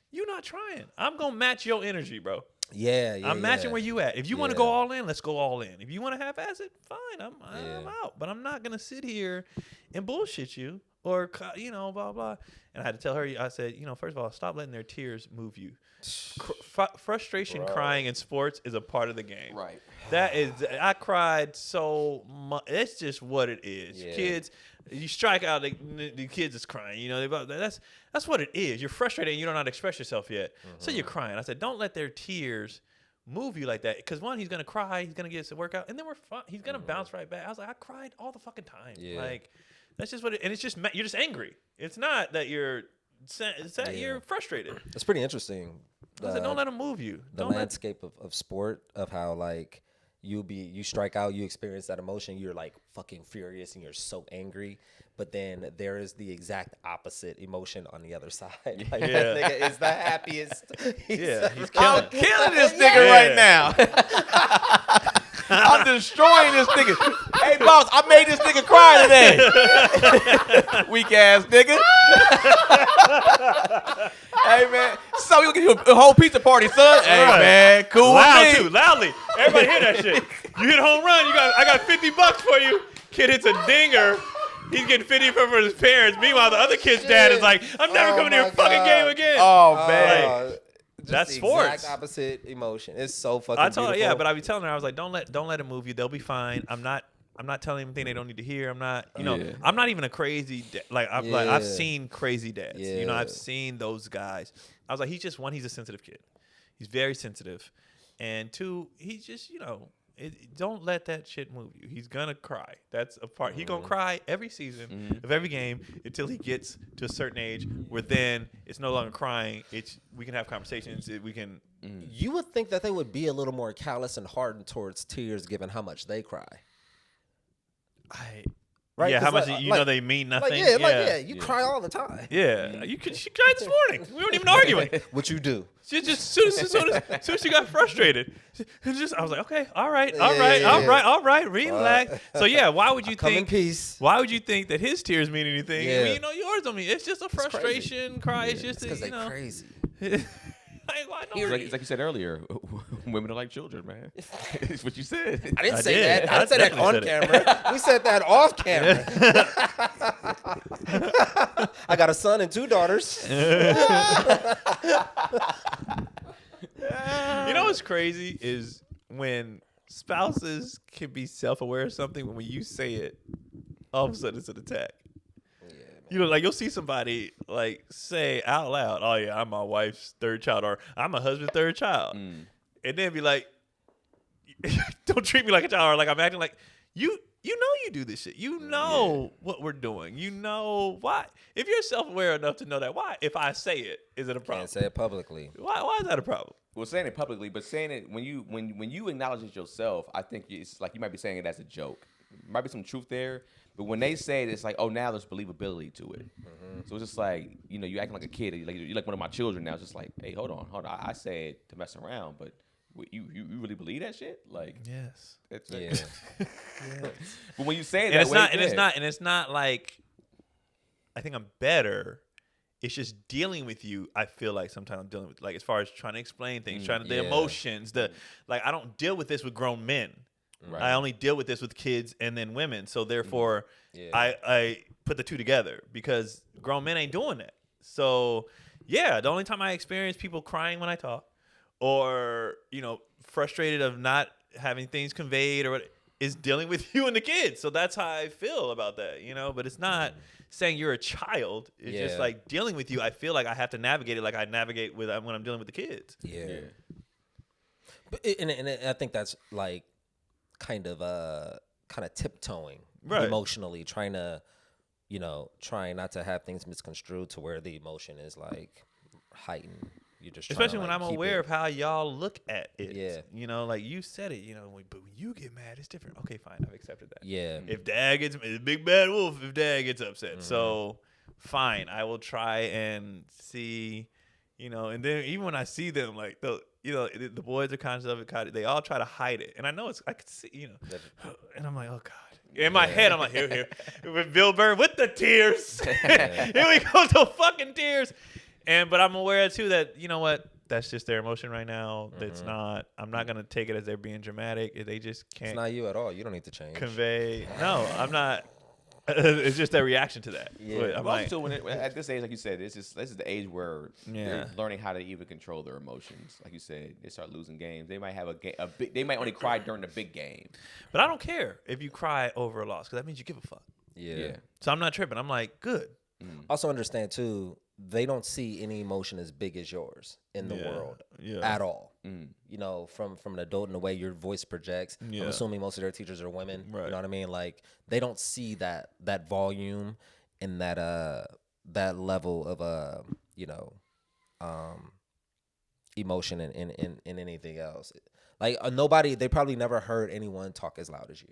you not trying. I'm gonna match your energy, bro. Yeah. I'm matching where you at. If you want to go all in, let's go all in. If you want to half-ass it, fine. I'm out. But I'm not gonna sit here and bullshit you or blah blah. And I had to tell her. I said, first of all, stop letting their tears move you. Frustration, crying in sports is a part of the game. Right. That is, I cried so much. It's just what it is. Yeah. Kids, you strike out, the kids is crying. That's what it is. You're frustrated and you don't know how to express yourself yet. Mm-hmm. So you're crying. I said, don't let their tears move you like that. Because one, he's going to cry. He's going to get his workout. And then he's going to bounce right back. I was like, I cried all the fucking time. Yeah. That's just what it, and it's just, you're just angry. It's not that you're frustrated. It's pretty interesting. I said, don't let them move you. The landscape of sport, of how you strike out, you experience that emotion, you're fucking furious and you're so angry, but then there is the exact opposite emotion on the other side. That nigga is the happiest. He's killing this nigga right now. I'm destroying this nigga. Hey, boss, I made this nigga cry today. Weak ass nigga. Hey, man. So we gonna give you a whole pizza party, son. Hey, man. Cool with me. Loudly. Everybody hear that shit. You hit a home run. I got $50 for you. Kid hits a dinger. He's getting 50 for his parents. Meanwhile, the other kid's dad is like, I'm never coming to your fucking game again. Oh, man. That's sports. Exact opposite emotion. It's so fucking beautiful. But I be telling her, I was like, don't let it move you. They'll be fine. I'm not I'm not telling them anything they don't need to hear. I'm not, I'm not even a crazy I've seen crazy dads. Yeah. I've seen those guys. I was like, he's a sensitive kid. He's very sensitive. And 2, he's just, don't let that shit move you. He's gonna cry. That's a part. He's gonna cry every season of every game until he gets to a certain age where then it's no longer crying. We can have conversations. We can. You would think that they would be a little more callous and hardened towards tears, given how much they cry. Right? Yeah, how much they mean nothing. You cry all the time. Yeah, she cried this morning. We weren't even arguing. What you do? She just soon as she got frustrated, I was like, okay, all right, relax. So why would you Come think? in peace. Why would you think that his tears mean anything? Yeah. I mean, yours don't mean. It's just a frustration cry. It's just because they're crazy. It's like you said earlier, women are like children, man. It's what you said. I didn't say that. I didn't say that on camera. We said that off camera. I got a son and 2 daughters. What's crazy is when spouses can be self-aware of something, but when you say it, all of a sudden it's an attack. You'll see somebody say out loud, "Oh yeah, I'm my wife's 3rd child," or "I'm my husband's 3rd child," and then be like, "Don't treat me like a child," or like I'm acting like you do this shit. What we're doing. Why? If you're self-aware enough to know that, why? If I say it, is it a problem? Can't say it publicly. Why is that a problem? Well, saying it publicly, but saying it when you acknowledge it yourself, I think it's like you might be saying it as a joke. There might be some truth there. But when they say it, it's like, oh, now there's believability to it. So it's just like, you acting like a kid. You're like one of my children now. It's just like, hey, hold on. I say it to mess around, but you really believe that shit? Like, yes. Yes. But when you say it, it's not like I think I'm better. It's just dealing with you. I feel like sometimes I'm dealing with, like, as far as trying to explain things, the emotions, I don't deal with this with grown men. Right. I only deal with this with kids and then women. So therefore, I put the 2 together because grown men ain't doing that. So the only time I experience people crying when I talk, or frustrated of not having things conveyed, or is dealing with you and the kids. So that's how I feel about that. But it's not saying you're a child. It's just like dealing with you. I feel like I have to navigate it like I navigate when I'm dealing with the kids. Yeah. But and I think that's like kind of tiptoeing emotionally, trying to, trying not to have things misconstrued to where the emotion is like heightened. You're just especially when I'm aware of how y'all look at it. Yeah. Like you said it, but when you get mad, it's different. Okay, fine, I've accepted that. Yeah. If dad gets big bad wolf, if dad gets upset, so fine, I will try and see, and then even when I see them, like the boys are conscious of it. They all try to hide it, and I know I could see, and I'm like, oh god. In my head, I'm like, here, with Bill Burr with the tears. Here we go, the fucking tears. But I'm aware too that that's just their emotion right now. That's not. I'm not gonna take it as they're being dramatic. They just can't. It's not you at all. You don't need to change. Convey. No, I'm not. It's just their reaction to that. Yeah. I'm like, also at this age, like you said, this is the age where they're learning how to even control their emotions. Like you said, they start losing games. They might have they might only cry during the big game. But I don't care if you cry over a loss because that means you give a fuck. Yeah. So I'm not tripping. I'm like, good. Also understand too, they don't see any emotion as big as yours in the world at all. From an adult in the way your voice projects. I'm assuming most of their teachers are women. Right. You know what I mean? Like they don't see that volume and that level of emotion in anything else. Like they probably never heard anyone talk as loud as you.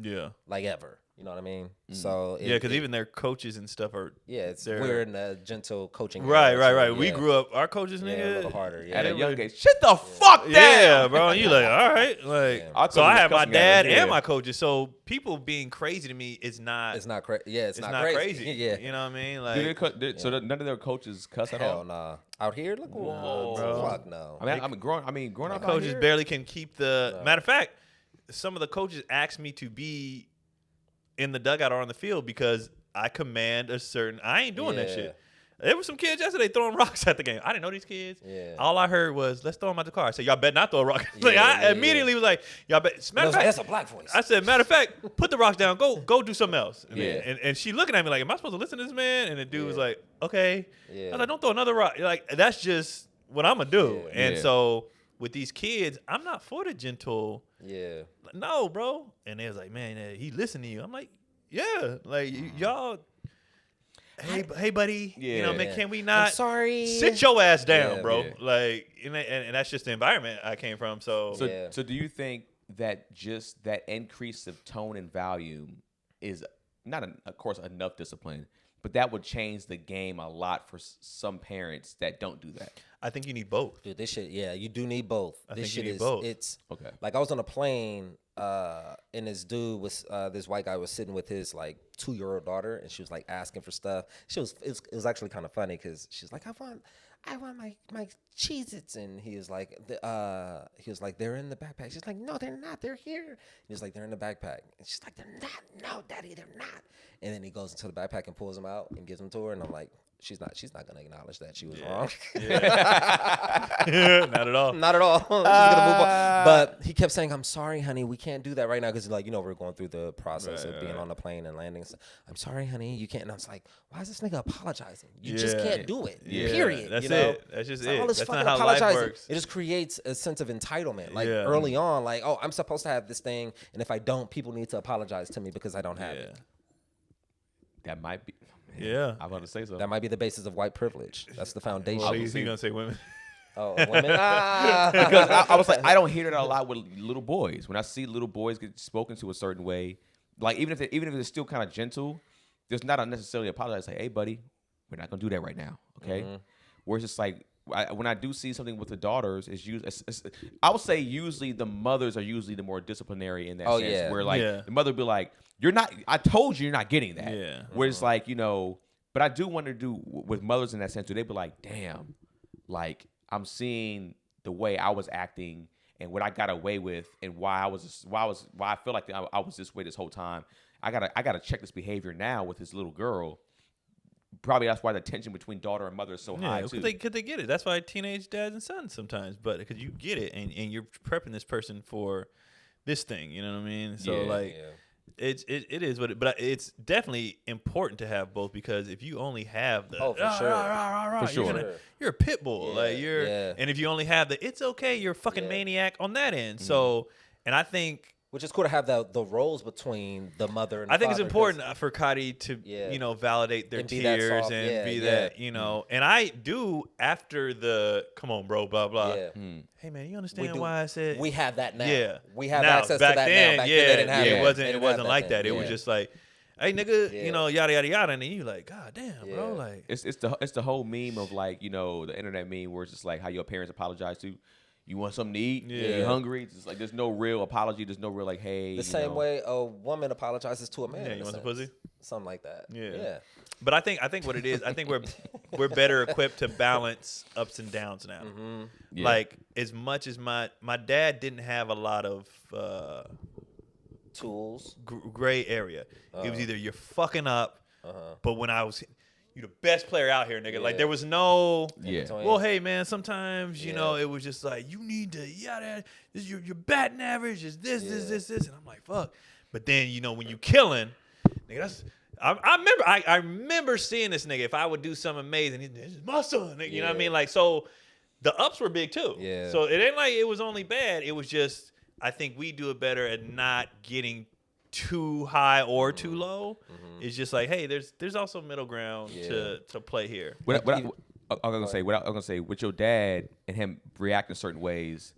Yeah. Like ever. You know what I mean? So because even their coaches and stuff are we're in a gentle coaching. Right. We grew up. Our coaches, nigga, a little harder. At a young age, shut the fuck down. Yeah, bro. You like, all right, like. So I have my dad and my coaches. So people being crazy to me is not. It's not crazy. Yeah, it's not crazy. Yeah, you know what I mean? Like, so none of their coaches cuss at all. Hell nah. Out here, look, bro. Fuck no. I mean, growing up, coaches barely can keep the. Matter of fact, some of the coaches asked me to be in the dugout or on the field because I command I ain't doing that shit. There were some kids yesterday throwing rocks at the game. I didn't know these kids. Yeah. All I heard was, let's throw them out the car. I said, y'all better not throw a rock. I immediately was like, y'all better. Matter of fact, that's a black voice. I said, matter of fact, put the rocks down. Go do something else. And, Yeah. and she looking at me like, am I supposed to listen to this man? And the dude was like, okay. Yeah. I was like, don't throw another rock. Like, that's just what I'm going to do. Yeah. And so with these kids, I'm not for the gentle. Yeah. No, bro. And they was like, man, he listened to you. I'm like, yeah. Like, y'all. Hey, buddy. Yeah. You know, man, can we not? I'm sorry. Sit your ass down, Yeah. bro. Yeah. Like, and that's just the environment I came from. So So do you think that just that increase of tone and volume is not, of course, enough discipline, but that would change the game a lot for some parents that don't do that? I think you need both. Dude, this shit, you do need both. I This think shit you need is, both. it's Okay. like I was on a plane, and this dude was, this white guy was sitting with his like 2-year-old daughter, and she was like asking for stuff. It was actually kind of funny because she's like, I want my Cheez-Its, and he was like, they're in the backpack. She's like, no, they're not. They're here. He was like, they're in the backpack, and she's like, they're not. No, Daddy, they're not. And then he goes into the backpack and pulls them out and gives them to her, and I'm like, she's not gonna acknowledge that she was wrong. Not at all. Not at all. She's gonna move on. But he kept saying, I'm sorry, honey, we can't do that right now because, like, we're going through the process of being on the plane and landing. So, I'm sorry, honey, you can't. And I was like, why is this nigga apologizing? You just can't do it. Yeah. Period. That's you know? it. That's just Like, it. all this That's fucking not how life apologizing. works. It just creates a sense of entitlement. Like Yeah. early on, like, oh, I'm supposed to have this thing, and if I don't, people need to apologize to me because I don't have it. That might be. Yeah. I'm about to say so. That might be the basis of white privilege. That's the foundation. Well, he's gonna say women. Oh, women. Because I was like, I don't hear that a lot with little boys. When I see little boys get spoken to a certain way, like even if it's still kind of gentle, there's not necessarily apologize. Like, hey, buddy, we're not gonna do that right now, okay? Where it's just like when I do see something with the daughters, I would say usually the mothers are usually the more disciplinary in that sense. yeah. Where like the mother would be like, you're not. I told you, you're not getting that. Yeah. Where it's like but I do wonder with mothers in that sense. Do they be like, damn, like I'm seeing the way I was acting and what I got away with and why I feel like I was this way this whole time. I gotta check this behavior now with this little girl. Probably that's why the tension between daughter and mother is so high too. Because they get it. That's why teenage dads and sons sometimes, but because you get it and you're prepping this person for this thing. You know what I mean? So it is what it. But it's definitely important to have both because if you only have the for sure, you're a pit bull. Yeah, like you're, and if you only have the it's okay, you're a fucking maniac on that end. So, and I think. Which is cool to have the roles between the mother and the I think father, it's important for Cuddy to validate their tears and be that, and I do after the come on, bro, blah, blah. Yeah. Hey, man, you understand why I said. We have that now. Yeah. We have now, access back to that then, now. Back then, they didn't have it wasn't like that. It was just like, hey, nigga, yada, yada, yada. And then you like, God damn, bro. Like, it's the whole meme of like, the internet meme where it's just like how your parents apologize to. You want something to eat? Yeah. You hungry? It's like there's no real apology. There's no real like, hey. The same way a woman apologizes to a man. Yeah, you want some pussy? Something like that. Yeah. But I think what it is, I think we're better equipped to balance ups and downs now. Mm-hmm. Yeah. Like as much as my dad didn't have a lot of tools, gray area. It was either you're fucking up, but when I was. You the best player out here, nigga. Like there was no. Yeah. Well, hey man, sometimes it was just like you need to this your batting average is this, and I'm like fuck. But then when you killing, nigga, that's. I remember seeing this nigga. If I would do something amazing, this is my son. Nigga, you know what I mean? Like so, the ups were big too. Yeah. So it ain't like it was only bad. It was just I think we do it better at not getting too high or too low. It's just like, hey, there's also middle ground to play here. I'm gonna say with your dad and him reacting certain ways.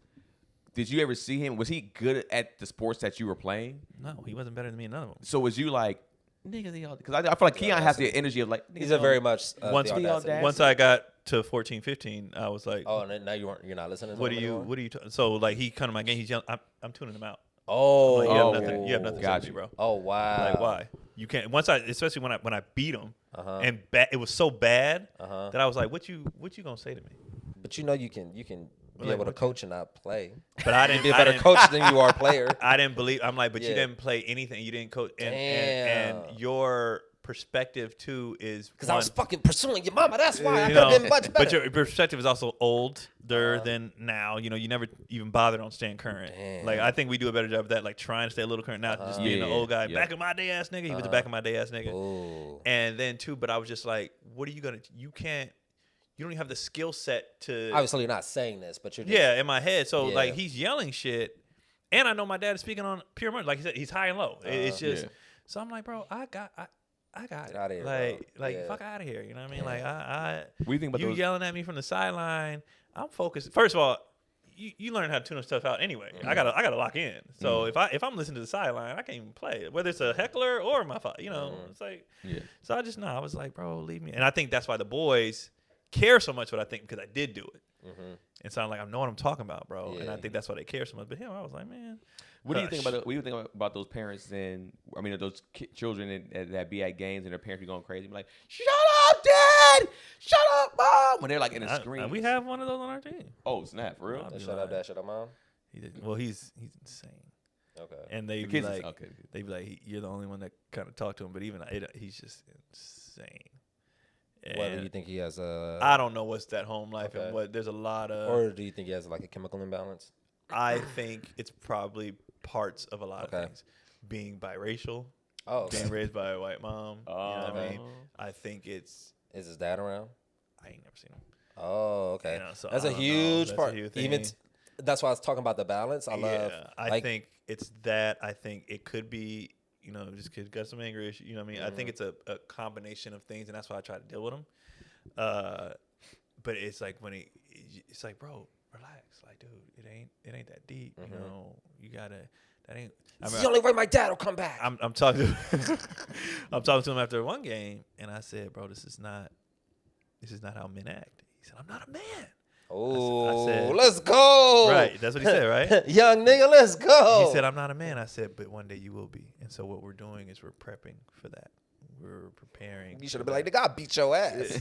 Did you ever see him? Was he good at the sports that you were playing? No, he wasn't better than me in none of them. So was you like, nigga, they all? Because I feel like Keon has the energy of like. He's a very much once I got to 14, 15, I was like, oh, and now you're not listening. To what are you? So like he come to my game, he's yelling, I'm tuning him out. Oh, like, you have nothing to say, bro. Oh wow. Like why? You can't. Especially when I beat him, and it was so bad that I was like, what you gonna say to me? But you can be able to coach and not play. But I didn't be a better coach than you are player. I didn't believe. I'm like, but you didn't play anything. You didn't coach, and your perspective too is because I was fucking pursuing your mama. That's why I could have been much better. But your perspective is also older than now. You know, you never even bothered on staying current. Damn. Like I think we do a better job of that, like trying to stay a little current, not just being the old guy. Back in my day ass nigga. He was the back in my day ass nigga. Ooh. And then too, but I was just like, what are you gonna? You don't even have the skill set to. Obviously, you're not saying this, but you're just, in my head. So like he's yelling shit, and I know my dad is speaking on pure emotion. Like he said, he's high and low. It's just so I'm like, bro, I got get out of here, like fuck out of here. You know what I mean? Like What do you think about you those? yelling at me from the sideline. I'm focused. First of all, you learn how to tune stuff out anyway. I gotta lock in. So if I'm listening to the sideline, I can't even play whether it's a heckler or my father. You know, it's like So I was like, bro, leave me. And I think that's why the boys care so much. What I think because I did do it. And so I'm like, I know what I'm talking about, bro. And I think that's why they care so much. But him, I was like, man. What do you think about those parents and those children that be at games and their parents be going crazy, be like, "Shut up, Dad! Shut up, Mom!" When they're like in the screen. We have one of those on our team. Oh snap, for real? Shut up, Dad. Shut up, Mom. He's insane. Okay. And they be like, you're the only one that kind of talk to him, but even he's just insane. And what do you think he has? I don't know what's that home life and what. There's a lot of. Or do you think he has like a chemical imbalance? I think it's probably parts of a lot of things. Being biracial, being raised by a white mom. You know what I mean? I think it's. Is his dad around? I ain't never seen him. Oh, okay. You know, so that's a huge part. Even that's why I was talking about the balance. I think it's that. I think it could be. You know, this kid got some anger issue. You know what I mean? I think it's a combination of things, and that's why I try to deal with them. But it's like it's like, bro, relax. Like, dude, it ain't that deep. You know, you gotta. That ain't. It's the only way my dad will come back. I'm talking to I'm talking to him after one game, and I said, bro, this is not how men act. He said, I'm not a man. Oh, I said, let's go. Right. That's what he said, right? Young nigga, let's go. He said, I'm not a man. I said, but one day you will be. And so what we're doing is we're prepping for that. We're preparing. You should have been like, nigga, I'll beat your ass.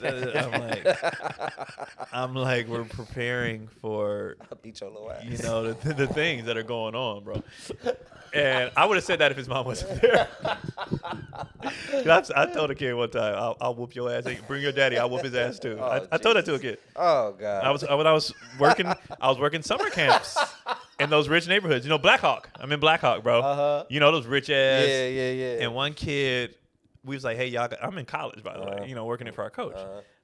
I'm like, we're preparing for, I'll beat your little ass. You know, the things that are going on, bro. And I would have said that if his mom wasn't there. I told a kid one time, I'll whoop your ass. Hey, bring your daddy. I'll whoop his ass too. I told that to a kid. Oh God. When I was working summer camps in those rich neighborhoods. You know, Black Hawk. I'm in Black Hawk, bro. You know those rich ass. Yeah. And one kid, we was like, hey, I'm in college, by the way. You know, working it for our coach.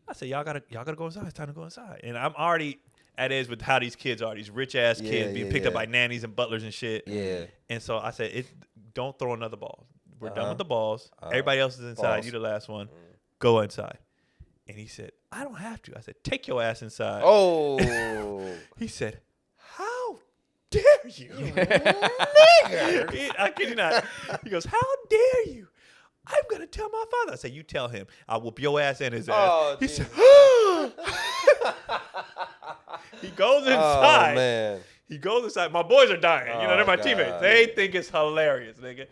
I said, y'all gotta go inside. It's time to go inside. And I'm already at edge with how these kids are. These rich ass kids being picked up by nannies and butlers and shit. Yeah. And so I said, don't throw another ball. We're done with the balls. Everybody else is inside. You the last one. Go inside. And he said, I don't have to. I said, take your ass inside. Oh. He said, how dare you? Nigga. I kid you not. He goes, how dare you? I'm going to tell my father. I said, you tell him. I'll whoop your ass and his ass. Oh, he said, he goes inside. Oh, man. He goes inside. My boys are dying. You know, they're my teammates. They think it's hilarious, nigga.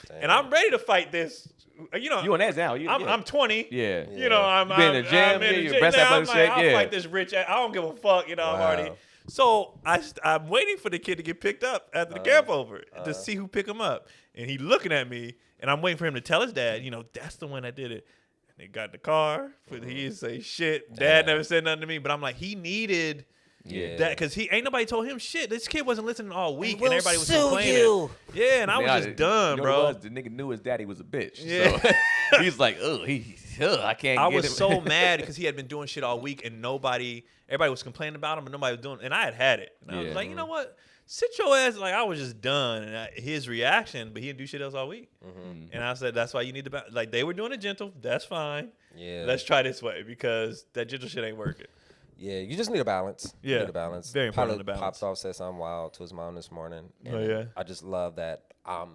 Damn. And I'm ready to fight this. You know, you on that now? I'm 20. Yeah. You know, I'm in the gym. Your breast athletic shape. I'll fight this rich ass. I don't give a fuck. You know, I'm already. So I'm waiting for the kid to get picked up after the camp over to see who pick him up. And he looking at me, and I'm waiting for him to tell his dad, you know, that's the one that did it. And they got in the car, but he didn't say shit. Dad never said nothing to me, but I'm like, he needed that because he ain't nobody told him shit. This kid wasn't listening all week, and everybody was complaining. Yeah, and I was just done, bro. The nigga knew his daddy was a bitch. Yeah. So he's like, I can't. I was so mad because he had been doing shit all week, and everybody was complaining about him, and nobody was doing. And I had it, and I was like, you know what? Sit your ass. Like I was just done, and his reaction, but he didn't do shit else all week. And I said, that's why you need to like they were doing it gentle. That's fine. Yeah. Let's try this way because that gentle shit ain't working. Yeah, you just need a balance. Yeah, you need a balance. Very important. Balance. Pops off said something wild to his mom this morning. And oh yeah. I just love that I'm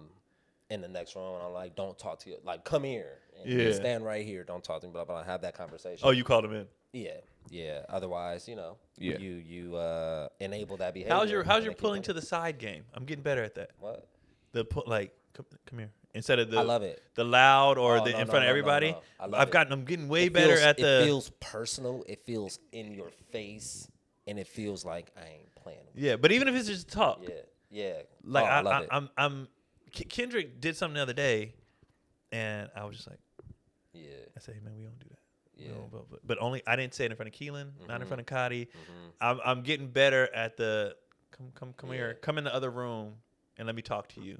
in the next room and I'm like, don't talk to you. Like, come here. And stand right here. Don't talk to me. Blah blah. Have that conversation. Oh, you called him in. Yeah. Otherwise, you know, you enable that behavior. How's your pulling to the side game? I'm getting better at that. What? Come here. Instead of I love it. The loud or in front of everybody. No. I'm getting way better at the. It feels personal. It feels in your face, and it feels like I ain't playing. Yeah, but even if it's just talk. Yeah. Like I love it. I'm Kendrick did something the other day, and I was just like, Yeah. I say, hey, man, we don't do that. Yeah. But only I didn't say it in front of Keelan, not in front of Cotty. I'm getting better at the come here, come in the other room and let me talk to you.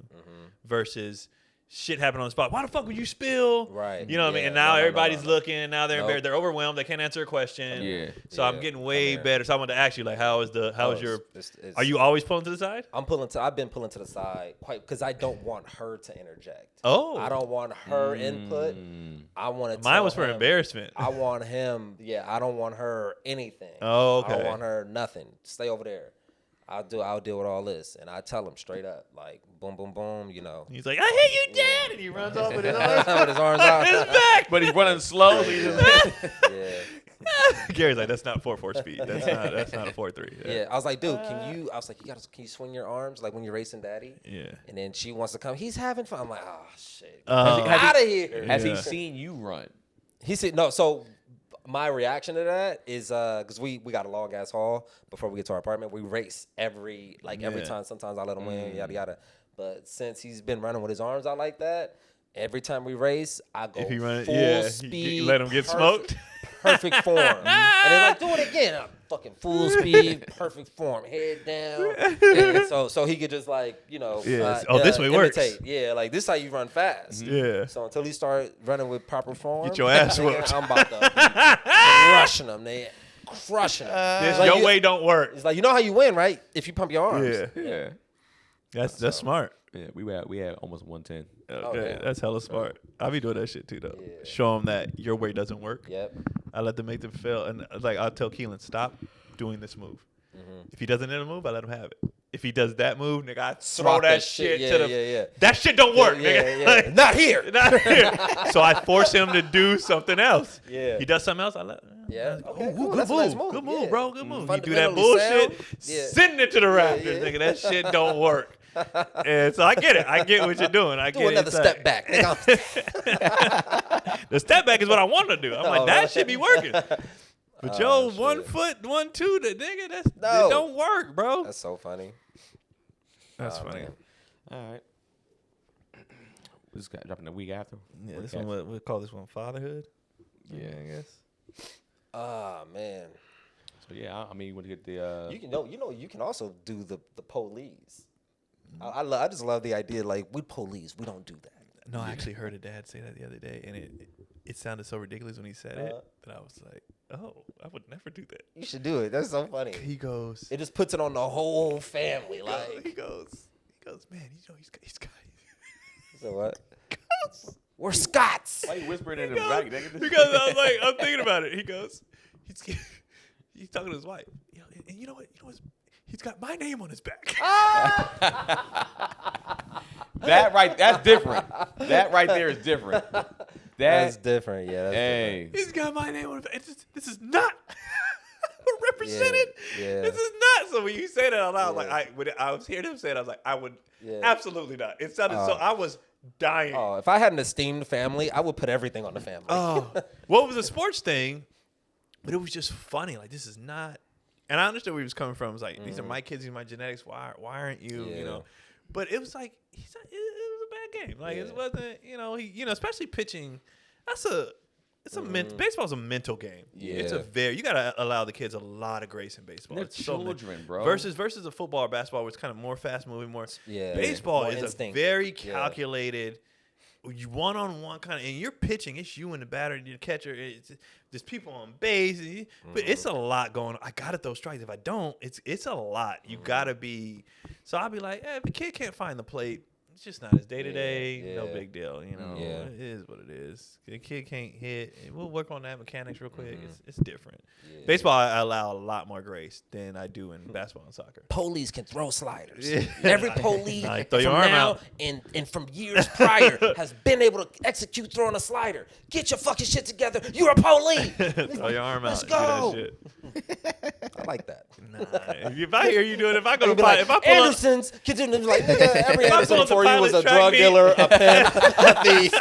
Versus shit happened on the spot. Why the fuck would you spill? Right. You know what I mean? And now everybody's looking. Now they're embarrassed. They're overwhelmed. They can't answer a question. Yeah. So I'm getting way better. So I wanted to ask you, like, how is your? Are you always pulling to the side? I've been pulling to the side because I don't want her to interject. Oh. I don't want her input. I want to. Mine was for embarrassment. I want him. Yeah. I don't want her anything. Oh, okay. I don't want her nothing. Stay over there. I'll deal with all this, and I tell him straight up, like, boom, boom, boom, you know. He's like, I hate you, Dad, and he runs off with his arms, with his arms out, his back, but he's running slowly. Gary's like, that's not 4.4 speed. That's not a 4.3. Yeah. I was like, dude, can you swing your arms like when you're racing Daddy? Yeah. And then she wants to come. He's having fun. I'm like, oh shit, out of here. Has he seen you run? He said no. So my reaction to that is because we got a long ass haul before we get to our apartment. We race every time. Sometimes I let him win, yada yada. But since he's been running with his arms out like that, every time we race, I go full speed. You let him get smoked. Perfect form. And they're like, do it again. I'm fucking full speed, perfect form, head down. And so he could just like, you know, this way imitate. works. Yeah, like this is how you run fast. Yeah. So until he start running with proper form, get your ass whooped. I'm about to crushing them. They crushing them. This like your way don't work. It's like, you know how you win, right? If you pump your arms. Yeah. That's smart. Yeah, we had almost 110. Okay, that's hella smart. I be doing that shit too, though. Yeah. Show them that your way doesn't work. Yep. I let them make them fail, and like I'll tell Keelan, stop doing this move. If he doesn't hit a move, I let him have it. If he does that move, nigga, I throw that shit to the. That shit don't work, nigga. Yeah. Like, not here. So I force him to do something else. Yeah. He does something else. I let. Yeah. Okay. Cool. Good move. Good move, bro. Good move. You do that bullshit, sending it to the Raptors, nigga. That shit don't work. And so I get it. I get what you're doing. I get another step back. The step back is what I want to do. I'm like, that should be working. But 1 foot, 1, 2, nigga, it don't work, bro. That's so funny. That's funny. Man. All right. We just got dropping the week after. Yeah, this one we'll call this one Fatherhood. Yeah, I guess. Man. So yeah, I mean, you want to get the. You can also do the police. I just love the idea, like, we police, we don't do that. No, I actually heard a dad say that the other day, and it sounded so ridiculous when he said it that I was like, oh, I would never do that. You should do it. That's so funny. He goes, it just puts it on the whole family. He goes, man, he's got. So what? We're Scots. Why you whispering in the back, nigga? Because I was like, I'm thinking about it. He goes, he's talking to his wife. And you know what? He's got my name on his back. That's different. That right there is different. That's different. Yeah. That's different. He's got my name on his back. This is not represented. Yeah. This is not. So when you say that out loud, when I was hearing him say it, I was like, I would absolutely not. It sounded so. I was dying. Oh, if I had an esteemed family, I would put everything on the family. Oh, well, it was a sports thing, but it was just funny. Like, this is not. And I understood where he was coming from. It was like, these are my kids, these are my genetics. Why aren't you? You know, but it was like it was a bad game. Like it wasn't. Especially pitching. Baseball's a mental game. Yeah. It's you gotta allow the kids a lot of grace in baseball. They're it's children, bro. Versus a football or basketball, where it's kind of more fast moving, more. Yeah. Baseball more is instinct. a very calculated. You one-on-one kind of, and you're pitching. It's you and the batter, and the catcher. There's people on base, but it's a lot going on. I gotta throw strikes. If I don't, it's a lot. You gotta be. So I'll be like, if a kid can't find the plate, it's just not his day to day. No big deal. It is what it is. The kid can't hit. We'll work on that mechanics real quick. It's different. Yeah. Baseball, I allow a lot more grace than I do in basketball and soccer. Police can throw sliders. Yeah. Every police throw your arm out. And from years prior has been able to execute throwing a slider. Get your fucking shit together. You're a police. Throw your arm Let's out. Go. Do that shit. I like that. Nah, if I hear you doing it, if I go to if I pull Anderson's, like every Anderson before you was a drug dealer, a pimp, a thief.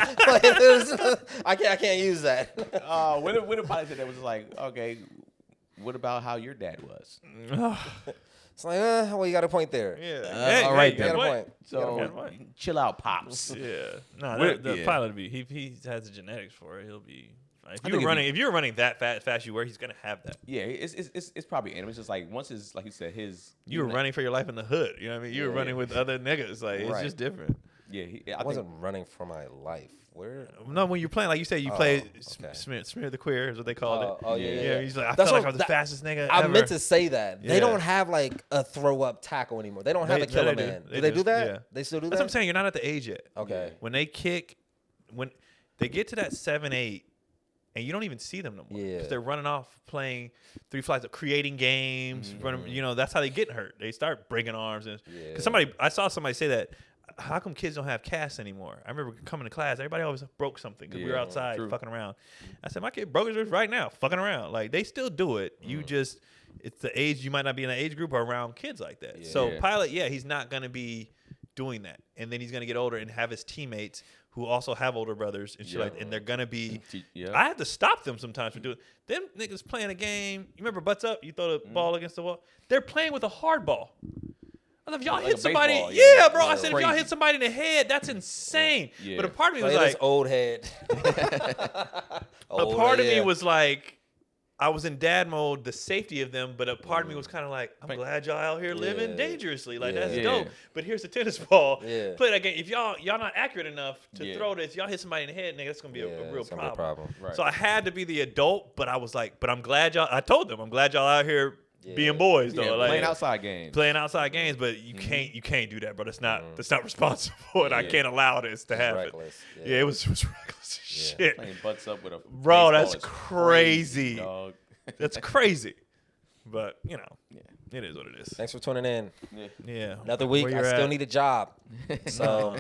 I can't use that. When the pilot said that, was like, okay, what about how your dad was? It's like, well, you got a point there. Yeah. All right, you got a point. So chill out, pops. Yeah. No, the pilot will be. He has the genetics for it. He'll be. If you were running that fast you were, he's gonna have that. Yeah, it's probably animal. It's just like once his, like you said, you were running for your life in the hood. You know what I mean? You were running with other niggas. Like it's just different. Yeah, I wasn't running for my life. Where? No, when you're playing, like you said, you played smear the quear is what they called it. Oh yeah. He's like, I felt like I was the fastest nigga I ever. meant to say that. They don't have like a throw up tackle anymore. They don't have a killer man. Do they do that? Yeah. They still do that? That's what I'm saying. You're not at the age yet. Okay. When they kick, when they get to that 7-8, and you don't even see them no more. Yeah. Because they're running off playing 3 flights of creating games. Running, that's how they get hurt. They start breaking arms. Because I saw somebody say that, how come kids don't have casts anymore? I remember coming to class, everybody always broke something because we were outside fucking around. I said, my kid broke his wrist right now, fucking around. Like, they still do it. You just, it's the age, you might not be in an age group or around kids like that. Yeah. So Pilot, he's not going to be doing that. And then he's going to get older and have his teammates who also have older brothers and shit and they're going to be, I have to stop them sometimes from doing them niggas playing a game. You remember Butts Up? You throw the ball against the wall. They're playing with a hard ball. If y'all hit somebody, bro. I said if y'all hit somebody in the head, that's insane. Yeah. But a part of me was like, old head. A part of me was like, I was in dad mode, the safety of them, but a part of me was kind of like, I'm glad y'all out here living dangerously. Like that's dope. But here's the tennis ball. Play that game. If y'all not accurate enough to throw this, y'all hit somebody in the head, nigga, that's gonna be a real problem. Right. So I had to be the adult, but I was like, but I'm glad y'all. I told them, I'm glad y'all out here. Being boys though, like playing outside games, but you can't do that, bro. That's not responsible, and I can't allow this to happen. Reckless. Yeah, it was reckless as shit. Playing Butts Up with a bro, that's crazy. Dog. That's crazy, but it is what it is. Thanks for tuning in. Yeah, another week. I still need a job, so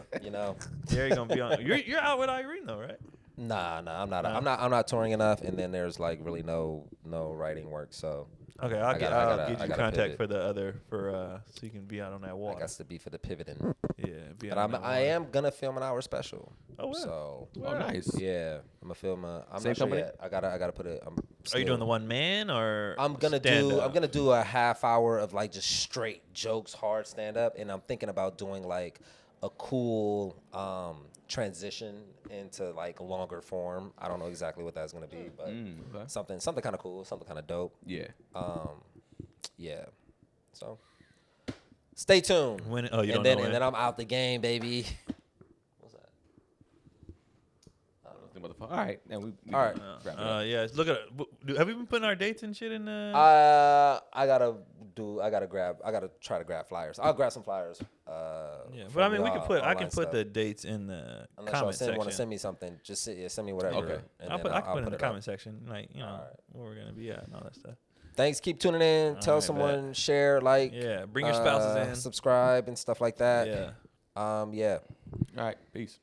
Jerry gonna be on. You're out with Irene though, right? Nah, I'm not. I'm not touring enough, and then there's like really no writing work, so. Okay, I'll get you contact for the other so you can be out on that walk. I got to be for the pivoting. Yeah, but I am gonna film an hour special. Oh, wow. So nice. Yeah, I'm gonna film I'm Same not sure company? yet. I gotta put it. Are you doing the one man or? I'm gonna do a half hour of like just straight jokes, hard stand up, and I'm thinking about doing like a cool transition into like longer form. I don't know exactly what that's gonna be, but something kind of cool, something kind of dope. Yeah. Yeah. So stay tuned. And then I'm out the game, baby. What's that? All right. Now we all right. Yeah. Look at it. Have we been putting our dates and shit in? I gotta try to grab flyers. I'll grab some flyers. But I mean, I can put the dates in the comment section. Want to send me something? Just send me whatever. Okay. I can put it in the comment section, like where we're gonna be at and all that stuff. Thanks. Keep tuning in. Tell someone, share, like. Yeah. Bring your spouses in. Subscribe and stuff like that. Yeah. All right. Peace.